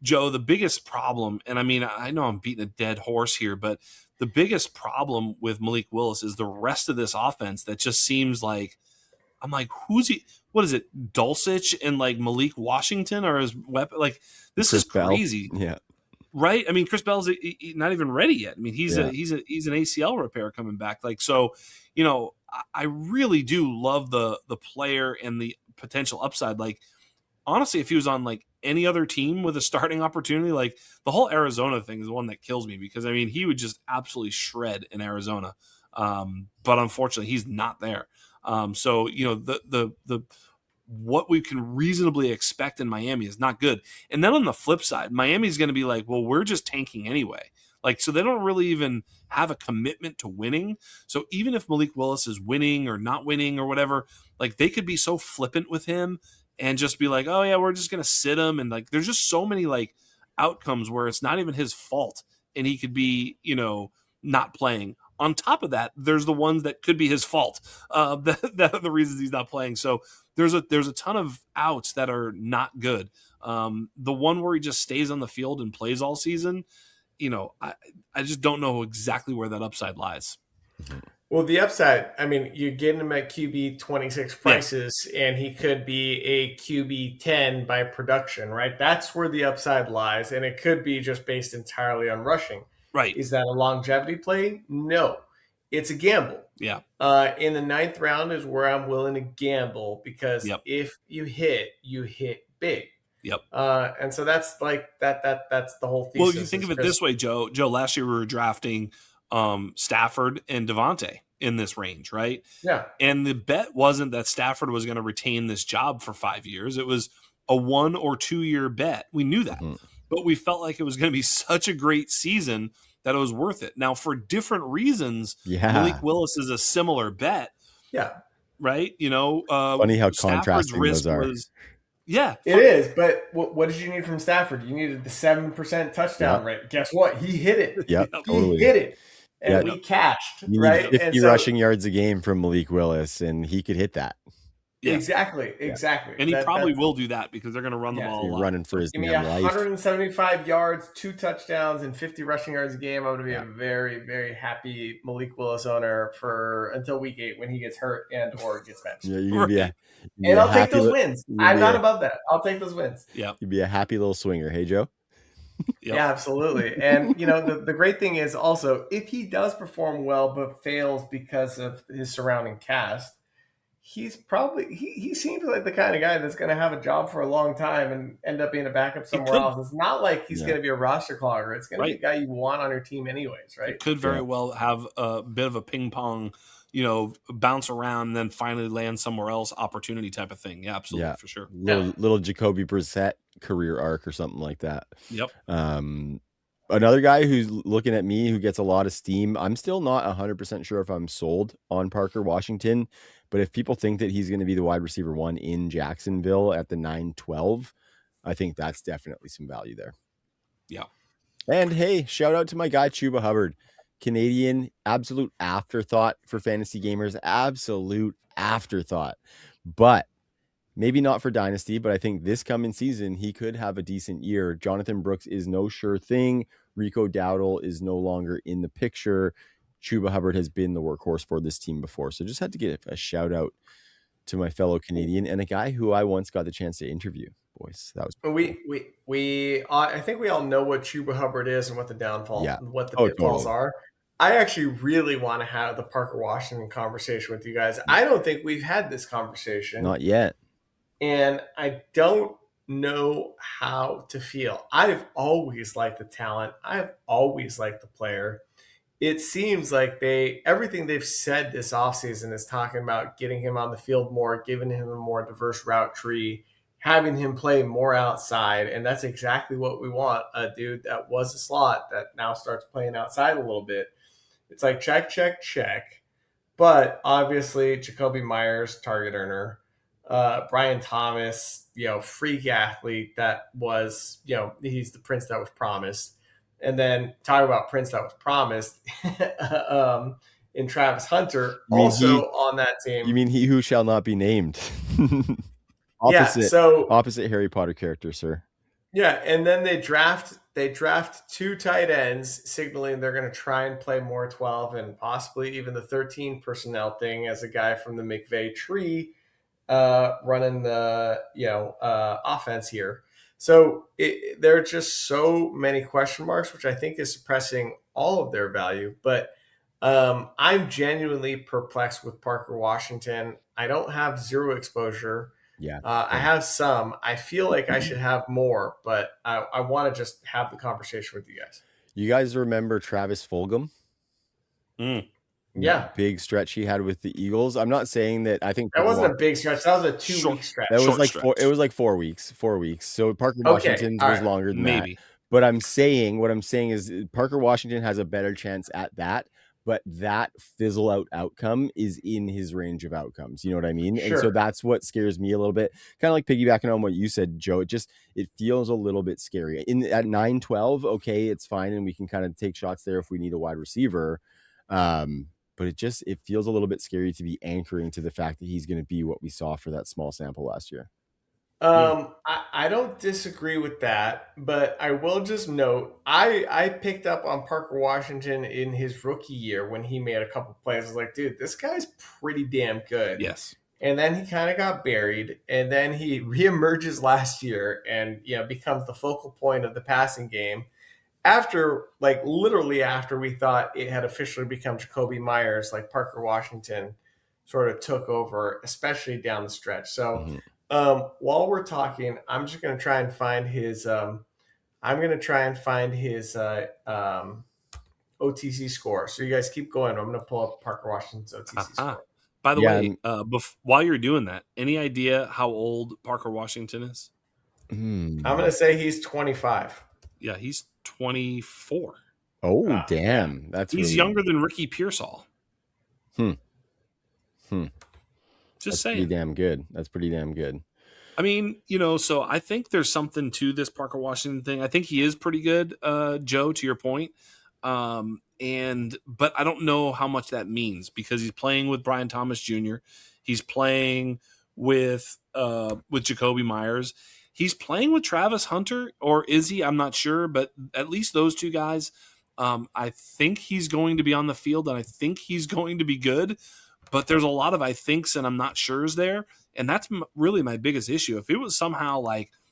Joe, the biggest problem, and I mean, I know I'm beating a dead horse here, but the biggest problem with Malik Willis is the rest of this offense that just seems like, I'm like, who's he? What is it? Dulcich and like Malik Washington are his weapon. Like this Chris is crazy. Bell. Yeah. Right. I mean, Chris Bell's not even ready yet. I mean, he's an ACL repair coming back. Like, so, I really do love the player and the potential upside. Like, honestly, if he was on like any other team with a starting opportunity, like the whole Arizona thing is the one that kills me because I mean, he would just absolutely shred in Arizona. But unfortunately he's not there. So, the what we can reasonably expect in Miami is not good. And then on the flip side, Miami's going to be like, well, we're just tanking anyway. Like, so they don't really even have a commitment to winning. So even if Malik Willis is winning or not winning or whatever, like they could be so flippant with him and just be like, oh yeah, we're just going to sit him. And like, there's just so many like outcomes where it's not even his fault. And he could be, not playing. On top of that, there's the ones that could be his fault. That are the reasons he's not playing. So there's a ton of outs that are not good. The one where he just stays on the field and plays all season, I just don't know exactly where that upside lies. Well, the upside, I mean, you're getting him at QB 26 prices, and he could be a QB 10 by production, right? That's where the upside lies, and it could be just based entirely on rushing. Right. Is that a longevity play? No. It's a gamble. Yeah. In the 9th round is where I'm willing to gamble because if you hit big. Yep. And so that's like that's the whole thesis. Well, you think of it this way, Joe. Last year we were drafting Stafford and DeVonta in this range, right? Yeah. And the bet wasn't that Stafford was going to retain this job for 5 years. It was a 1 or 2 year bet. We knew that. Mm-hmm. But we felt like it was going to be such a great season that it was worth it. Now, for different reasons, Malik Willis is a similar bet. Yeah. Right? Funny how contrasting those are. It is. But what did you need from Stafford? You needed the 7% touchdown rate. Guess what? He hit it. Yep, totally. He hit it. And we cashed. You need 50 rushing yards a game from Malik Willis, and he could hit that. Yeah. Exactly. And he probably will do that because they're going to run the ball a lot. Running for his Give me 175 yards, 2 touchdowns, and 50 rushing yards a game. I'm going to be a very, very happy Malik Willis owner until week 8 when he gets hurt and or gets benched. Yeah, you're going to be and I'll take those wins. I'm not above that. I'll take those wins. Yeah. You'd be a happy little swinger. Hey, Joe? Yep. Yeah, absolutely. And, the great thing is also if he does perform well but fails because of his surrounding cast, he's probably he seems like the kind of guy that's going to have a job for a long time and end up being a backup somewhere else. It's not like he's going to be a roster clogger. It's going to be a guy you want on your team anyways, right? It could very well have a bit of a ping pong, bounce around and then finally land somewhere else opportunity type of thing. Yeah, absolutely, for sure. Little Jacoby Brissett career arc or something like that. Yep. Another guy who's looking at me who gets a lot of steam. I'm still not 100% sure if I'm sold on Parker Washington. But if people think that he's going to be the wide receiver 1 in Jacksonville at the 9-12, I think that's definitely some value there. Yeah. And hey, shout out to my guy, Chuba Hubbard. Canadian, absolute afterthought for fantasy gamers. Absolute afterthought. But maybe not for Dynasty, but I think this coming season, he could have a decent year. Jonathan Brooks is no sure thing. Rico Dowdle is no longer in the picture. Chuba Hubbard has been the workhorse for this team before. So just had to give a shout out to my fellow Canadian and a guy who I once got the chance to interview. boys. That was I think we all know what Chuba Hubbard is and what the downfall, Yeah. what the Oh, pitfalls totally. are. I actually really want to have the Parker Washington conversation with you guys. I don't think we've had this conversation. Not yet. And I don't know how to feel. I've always liked the talent. I've always liked the player. It seems like everything they've said this offseason is talking about getting him on the field more, giving him a more diverse route tree, having him play more outside. And that's exactly what we want. A dude that was a slot that now starts playing outside a little bit. It's like check, check, check. But obviously, Jakobi Meyers, target earner. Brian Thomas, freak athlete that was, he's the prince that was promised. And then talk about prince that was promised in Travis Hunter, also on that team. You mean he who shall not be named? Opposite Harry Potter character, sir. Yeah, and then they draft 2 tight ends, signaling they're going to try and play more 12 and possibly even the 13 personnel thing as a guy from the McVay tree running the offense here. So there are just so many question marks, which I think is suppressing all of their value. But I'm genuinely perplexed with Parker Washington. I don't have zero exposure. Yeah, I have some. I feel like I should have more, but I want to just have the conversation with you guys. You guys remember Travis Fulgham? Yeah. Big stretch he had with the Eagles. I'm not saying that I think that wasn't a big stretch. That was a 2-week stretch. That was it was like 4 weeks. 4 weeks. So Parker Washington's was longer than that. But what I'm saying is Parker Washington has a better chance at that. But that fizzle out outcome is in his range of outcomes. You know what I mean? Sure. And so that's what scares me a little bit. Kind of like piggybacking on what you said, Joe. It feels a little bit scary. At 9-12, okay, it's fine, and we can kind of take shots there if we need a wide receiver. But it feels a little bit scary to be anchoring to the fact that he's going to be what we saw for that small sample last year. I don't disagree with that, but I will just note I picked up on Parker Washington in his rookie year when he made a couple plays. I was like, dude, this guy's pretty damn good. Yes. And then he kind of got buried, and then he reemerges last year and becomes the focal point of the passing game. Literally after we thought it had officially become Jakobi Meyers, like Parker Washington sort of took over, especially down the stretch. So while we're talking, I'm just going to try and find his OTC score. So you guys keep going. I'm going to pull up Parker Washington's OTC score. By the way, while you're doing that, any idea how old Parker Washington is? I'm going to say he's 25. Yeah, he's 24. Oh, damn. He's younger than Ricky Pearsall. Just saying. Pretty damn good. That's pretty damn good. I mean, so I think there's something to this Parker Washington thing. I think he is pretty good, Joe, to your point. But I don't know how much that means because he's playing with Brian Thomas Jr. He's playing with Jakobi Meyers. He's playing with Travis Hunter, or is he? I'm not sure, but at least those two guys, I think he's going to be on the field, and I think he's going to be good. But there's a lot of I thinks and I'm not sure's there, and that's really my biggest issue. If it was somehow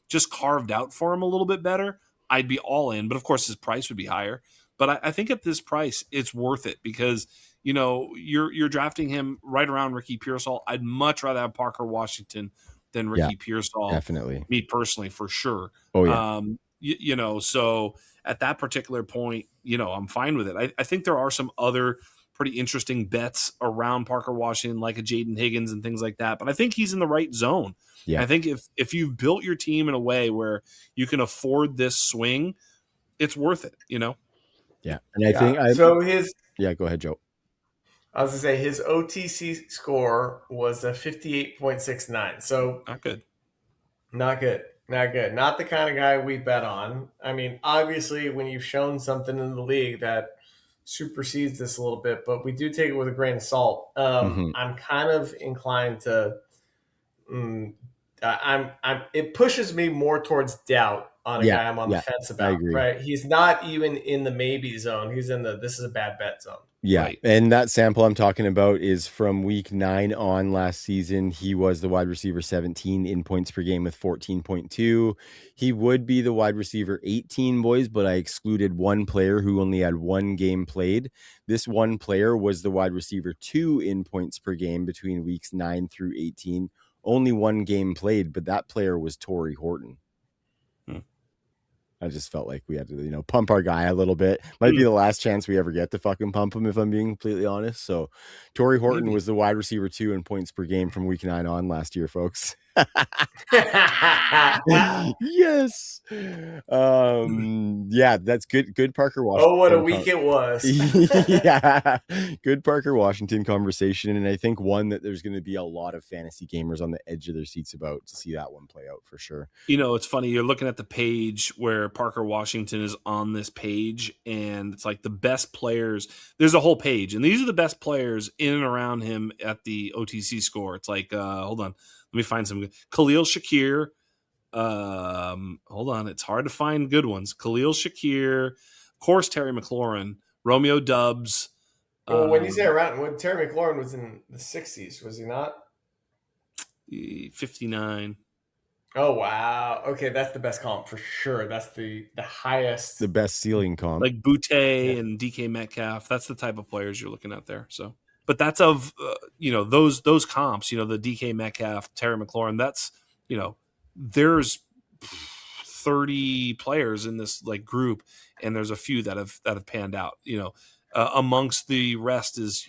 just carved out for him a little bit better, I'd be all in. But of course, his price would be higher. But I think at this price, it's worth it because you're drafting him right around Ricky Pearsall. I'd much rather have Parker Washington than Ricky Pearsall. Definitely. Me personally, for sure. Oh, yeah. So at that particular point, I'm fine with it. I think there are some other pretty interesting bets around Parker Washington, like a Jaden Higgins and things like that. But I think he's in the right zone. Yeah. I think if you've built your team in a way where you can afford this swing, it's worth it, Yeah. And I think go ahead, Joe. I was going to say his OTC score was a 58.69. So not good. Not good. Not the kind of guy we bet on. I mean, obviously, when you've shown something in the league that supersedes this a little bit, but we do take it with a grain of salt. I'm kind of inclined to. It pushes me more towards doubt on a guy I'm on the fence about. I agree. Right? He's not even in the maybe zone. He's in the this is a bad bet zone. Yeah, Right. and that sample I'm talking about is from week 9 on last season. He was the wide receiver 17 in points per game with 14.2. He would be the wide receiver 18, boys, but I excluded one player who only had one game played. This one player was the wide receiver 2 in points per game between weeks 9 through 18. Only one game played, but that player was Torrey Horton. I just felt like we had to, pump our guy a little bit. Might be the last chance we ever get to fucking pump him, if I'm being completely honest. So Torrey Horton was the wide receiver 2 in points per game from week 9 on last year, folks. Yes. Yeah, that's good Parker Washington. Oh, what a week it was. Yeah. Good Parker Washington conversation. And I think one that there's going to be a lot of fantasy gamers on the edge of their seats about to see that one play out for sure. It's funny. You're looking at the page where Parker Washington is on this page, and it's like the best players. There's a whole page, and these are the best players in and around him at the OTC score. It's like, hold on. Let me find some. Khalil Shakir. Hold on. It's hard to find good ones. Khalil Shakir. Of course, Terry McLaurin. Romeo Dubs. Well, when you say around, when Terry McLaurin was in the 60s, was he not? 59. Oh, wow. Okay, that's the best comp for sure. That's the highest. The best ceiling comp. Like Boutte and DK Metcalf. That's the type of players you're looking at there. So, but that's of, those comps, the DK Metcalf, Terry McLaurin, that's, there's 30 players in this like group, and there's a few that have panned out, amongst the rest is,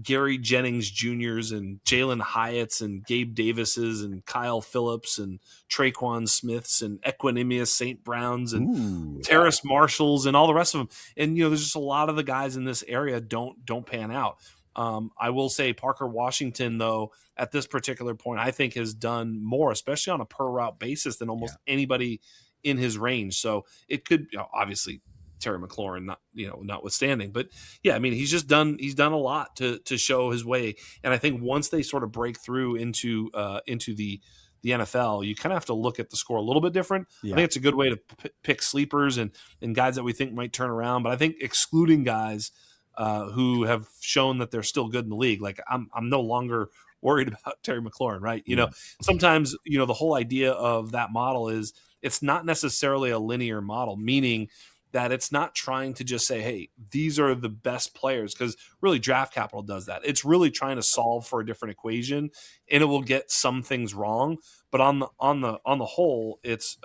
Gary Jennings Jr.'s and Jalen Hyatt's and Gabe Davis's and Kyle Phillips and Traquan Smith's and Equanimous St. Brown's and Terrace Marshall's and all the rest of them. And, there's just a lot of the guys in this area don't pan out. I will say Parker Washington, though, at this particular point, I think has done more, especially on a per route basis, than almost anybody in his range. So it could, obviously, Terry McLaurin, notwithstanding, but yeah, I mean, he's done a lot to show his way. And I think once they sort of break through into the NFL, you kind of have to look at the score a little bit different. I think it's a good way to pick sleepers and guys that we think might turn around. But I think excluding guys who have shown that they're still good in the league, like I'm no longer worried about Terry McLaurin, right? Sometimes, the whole idea of that model is it's not necessarily a linear model, meaning that it's not trying to just say, hey, these are the best players, because really draft capital does that. It's really trying to solve for a different equation, and it will get some things wrong. But on the whole, it's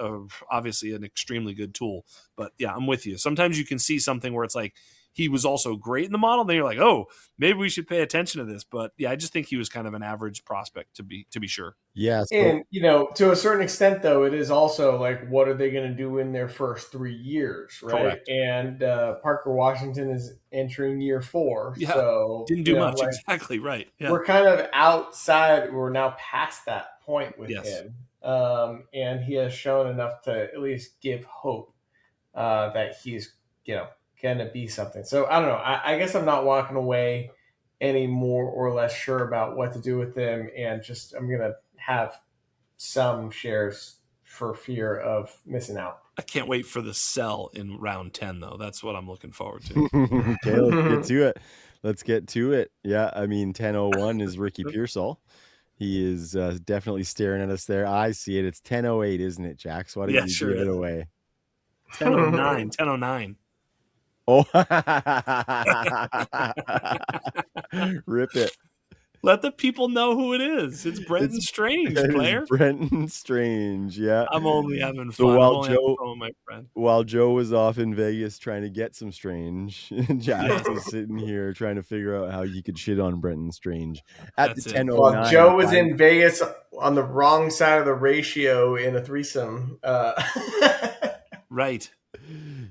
obviously an extremely good tool. But yeah, I'm with you. Sometimes you can see something where it's like, he was also great in the model. Then you're like, oh, maybe we should pay attention to this. But yeah, I just think he was kind of an average prospect to be sure. Yes. And, to a certain extent, though, it is also like, what are they going to do in their first 3 years, right? Correct. And Parker Washington is entering year 4. Yeah, so didn't do much. Exactly right. Yeah. We're kind of outside. We're now past that point with him. And he has shown enough to at least give hope that he's, going to be something. So I don't know. I guess I'm not walking away any more or less sure about what to do with them. And just, I'm going to have some shares for fear of missing out. I can't wait for the sell in round 10, though. That's what I'm looking forward to. Okay, let's get to it. Yeah, I mean, 10:01 is Ricky Pearsall. He is definitely staring at us there. I see it. It's 10:08, isn't it, Jax? Why don't you give it away? 10:09. Oh, rip it. Let the people know who it is. It's Brenton Strange, player. Brenton Strange, yeah. I'm only having fun. While Joe was off in Vegas trying to get some Strange, Jack is sitting here trying to figure out how he could shit on Brenton Strange at the 10:09. Well, Joe was in Vegas on the wrong side of the ratio in a threesome. Right.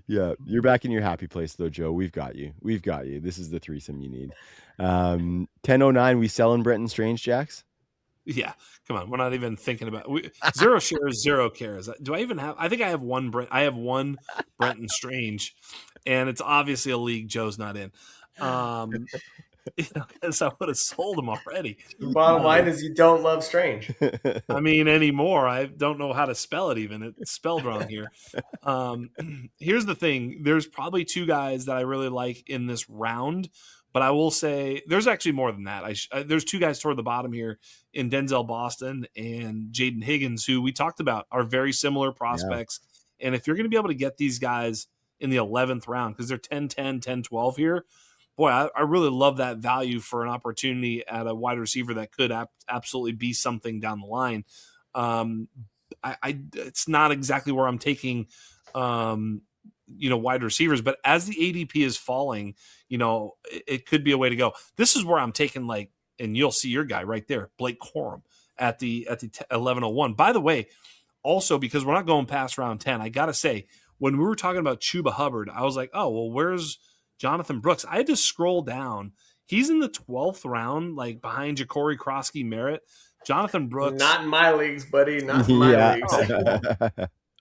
Yeah, you're back in your happy place, though, Joe. We've got you. This is the threesome you need. 10:09, we selling Brenton Strange, Jax? Yeah, come on. We're not even thinking about zero shares, zero cares. Do I even have? I think I have one. I have one Brenton Strange, and it's obviously a league Joe's not in. because I would have sold him already. The bottom line is you don't love Strange. I mean, anymore. I don't know how to spell it even. It's spelled wrong here. Here's the thing. There's probably two guys that I really like in this round, but I will say there's actually more than that. There's two guys toward the bottom here in Denzel Boston and Jaden Higgins, who we talked about are very similar prospects. Yeah. And if you're going to be able to get these guys in the 11th round, because they're 10-10, 10-12 here, boy, I really love that value for an opportunity at a wide receiver that could absolutely be something down the line. It's not exactly where I'm taking, wide receivers, but as the ADP is falling, it could be a way to go. This is where I'm taking and you'll see your guy right there, Blake Corum at the 1101. By the way, also because we're not going past round 10, I got to say, when we were talking about Chuba Hubbard, I was like, oh, well, where's Jonathan Brooks? I had to scroll down. He's in the 12th round, behind Ja'Cory Krosky-Merritt. Jonathan Brooks. Not in my leagues, buddy. Not in my leagues.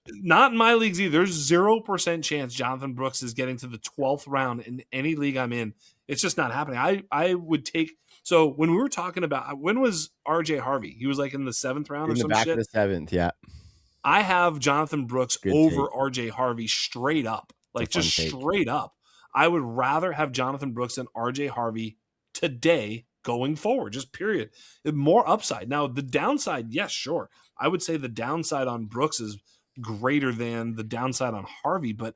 Not in my leagues either. There's 0% chance Jonathan Brooks is getting to the 12th round in any league I'm in. It's just not happening. I would take. So when we were talking about, when was RJ Harvey? He was in the 7th round or some shit? In the back of the 7th, yeah. I have Jonathan Brooks over RJ Harvey straight up. Just straight up. I would rather have Jonathan Brooks than RJ Harvey today going forward, just period. More upside. Now, the downside, yes, sure. I would say the downside on Brooks is greater than the downside on Harvey, but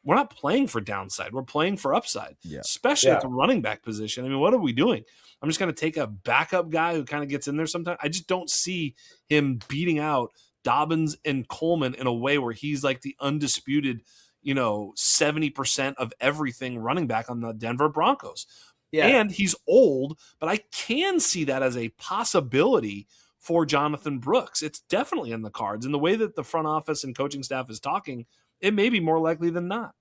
we're not playing for downside. We're playing for upside, especially at the running back position. I mean, what are we doing? I'm just going to take a backup guy who kind of gets in there sometimes. I just don't see him beating out Dobbins and Coleman in a way where he's the undisputed 70% of everything running back on the Denver Broncos. Yeah. And he's old, but I can see that as a possibility for Jonathan Brooks. It's definitely in the cards. And the way that the front office and coaching staff is talking, it may be more likely than not.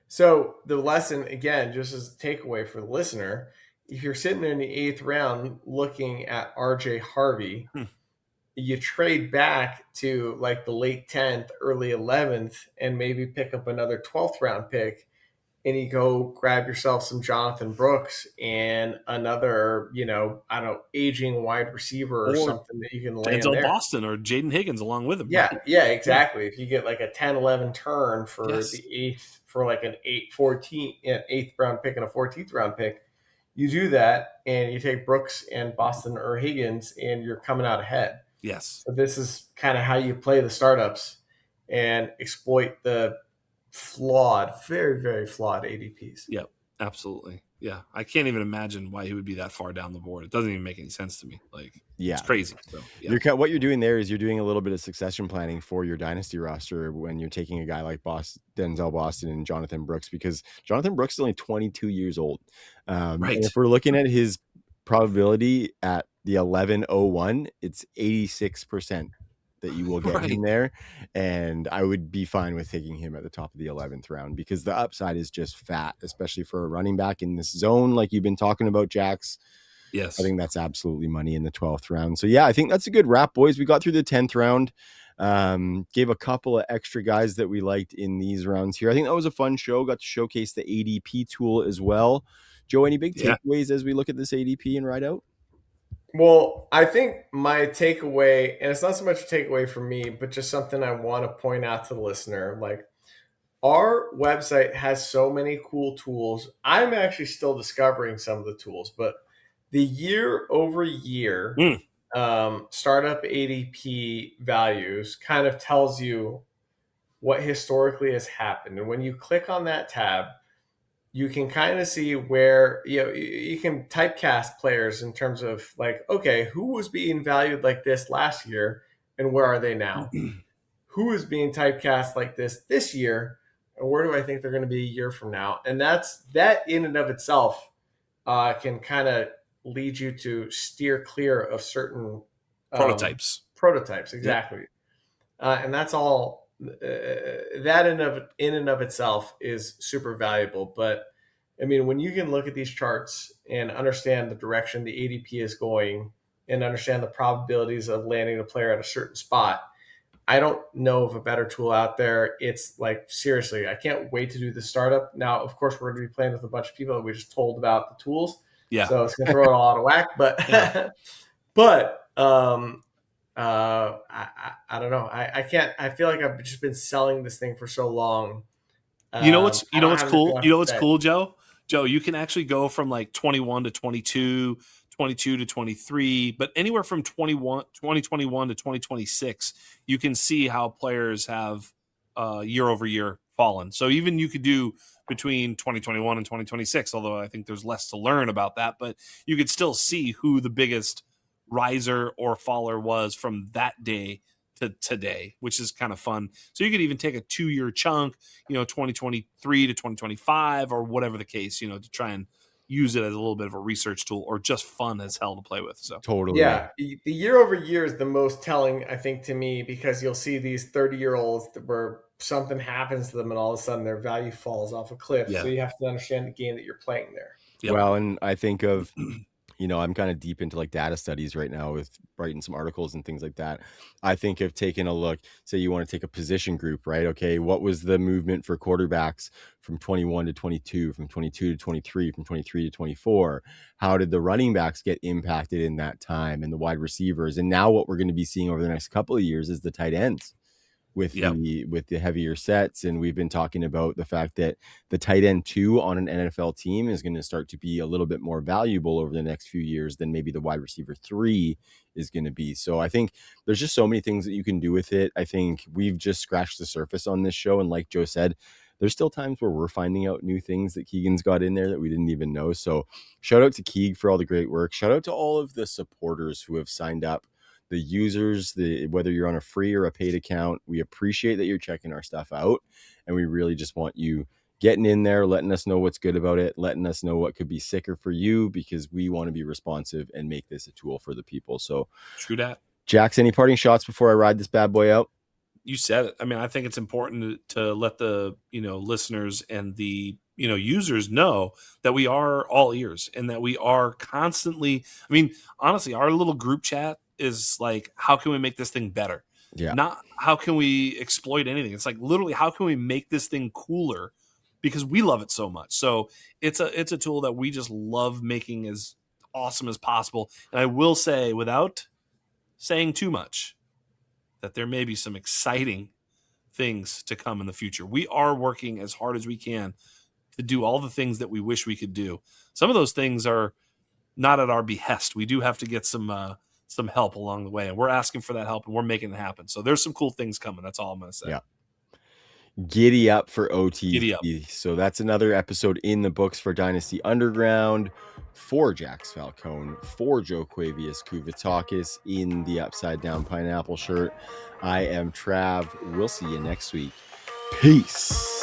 So the lesson, again, just as a takeaway for the listener, if you're sitting there in the 8th round looking at RJ Harvey, you trade back to the late 10th, early 11th, and maybe pick up another 12th round pick, and you go grab yourself some Jonathan Brooks and another, aging wide receiver or something that you can land there. Boston or Jaden Higgins along with him. Yeah, exactly. If you get a 10-11 turn for the 8th, for an 8th round pick and a 14th round pick, you do that and you take Brooks and Boston or Higgins and you're coming out ahead. Yes. So this is kind of how you play the startups and exploit the very, very flawed ADPs. Yep, absolutely. Yeah, I can't even imagine why he would be that far down the board. It doesn't even make any sense to me. It's crazy. So, what you're doing there is you're doing a little bit of succession planning for your dynasty roster when you're taking a guy like Denzel Boston and Jonathan Brooks, because Jonathan Brooks is only 22 years old. Right. And if we're looking at his probability at the 1101, it's 86% that you will get him there, and I would be fine with taking him at the top of the 11th round because the upside is just fat, especially for a running back in this zone like you've been talking about, Jax. Yes, I think that's absolutely money in the 12th round. So I think that's a good wrap, boys. We got through the 10th round, gave a couple of extra guys that we liked in these rounds here. I think that was a fun show. Got to showcase the ADP tool as well. Joe, any big takeaways as we look at this ADP and ride out? Well, I think my takeaway, and it's not so much a takeaway for me, but just something I want to point out to the listener, our website has so many cool tools. I'm actually still discovering some of the tools, but the year over year startup ADP values kind of tells you what historically has happened. And when you click on that tab, you can kind of see where, you can typecast players in terms of okay, who was being valued like this last year and where are they now? Who is being typecast like this year and where do I think they're going to be a year from now? And that in and of itself can kind of lead you to steer clear of certain prototypes. Exactly. And that's all. That in and of itself is super valuable. But I mean, when you can look at these charts and understand the direction the ADP is going and understand the probabilities of landing a player at a certain spot, I don't know of a better tool out there. It's seriously, I can't wait to do the startup. Now, of course, we're going to be playing with a bunch of people that we just told about the tools, Yeah. So it's gonna throw it all out of whack. But Yeah. but I don't know. I can't. I feel like I've just been selling this thing for so long. You know what's I don't have anything cool? left You know to what's say. cool, Joe? Joe, you can actually go from like 21 to 22, 22 to 23, but anywhere from 2021 to 2026, you can see how players have year over year fallen. So even you could do between 2021 and 2026, although I think there's less to learn about that, but you could still see who the biggest riser or faller was from that day to today, which is kind of fun. So you could even take a 2-year chunk, 2023 to 2025 or whatever the case, to try and use it as a little bit of a research tool or just fun as hell to play with. So Totally. Yeah, the year over year is the most telling, I think, to me, because you'll see these 30-year-olds where something happens to them and all of a sudden their value falls off a cliff. Yeah. So you have to understand the game that you're playing there. Yep. Well, and I think of, I'm kind of deep into like data studies right now with writing some articles and things like that. I think of taking a look, say you want to take a position group, right? Okay, what was the movement for quarterbacks from 21 to 22, from 22 to 23, from 23 to 24? How did the running backs get impacted in that time, and the wide receivers? And now what we're going to be seeing over the next couple of years is the tight ends with the heavier sets. And we've been talking about the fact that the tight end 2 on an NFL team is going to start to be a little bit more valuable over the next few years than maybe the wide receiver 3 is going to be. So I think there's just so many things that you can do with it. I think we've just scratched the surface on this show. And like Joe said, there's still times where we're finding out new things that Keegan's got in there that we didn't even know. So shout out to Keeg for all the great work. Shout out to all of the supporters who have signed up, the users, whether you're on a free or a paid account. We appreciate that you're checking our stuff out, and we really just want you getting in there, letting us know what's good about it, letting us know what could be sicker for you, because we want to be responsive and make this a tool for the people. So true that. Jax, any parting shots before I ride this bad boy out? You said it. I mean, I think it's important to let the listeners and the users know that we are all ears and that we are constantly. I mean, honestly, our little group chat is like, how can we make this thing better? Yeah. Not how can we exploit anything. It's like literally, how can we make this thing cooler? Because we love it so much. So it's a tool that we just love making as awesome as possible. And I will say, without saying too much, that there may be some exciting things to come in the future. We are working as hard as we can to do all the things that we wish we could do. Some of those things are not at our behest. We do have to get some help along the way, and we're asking for that help, and we're making it happen. So there's some cool things coming. That's all I'm going to say. Yeah. Giddy up for OTC. Giddy up. So that's another episode in the books for Dynasty Underground. For Jax Falcone, for Joe Quavius Kuvatakis in the upside down pineapple shirt, I am Trav. We'll see you next week. Peace.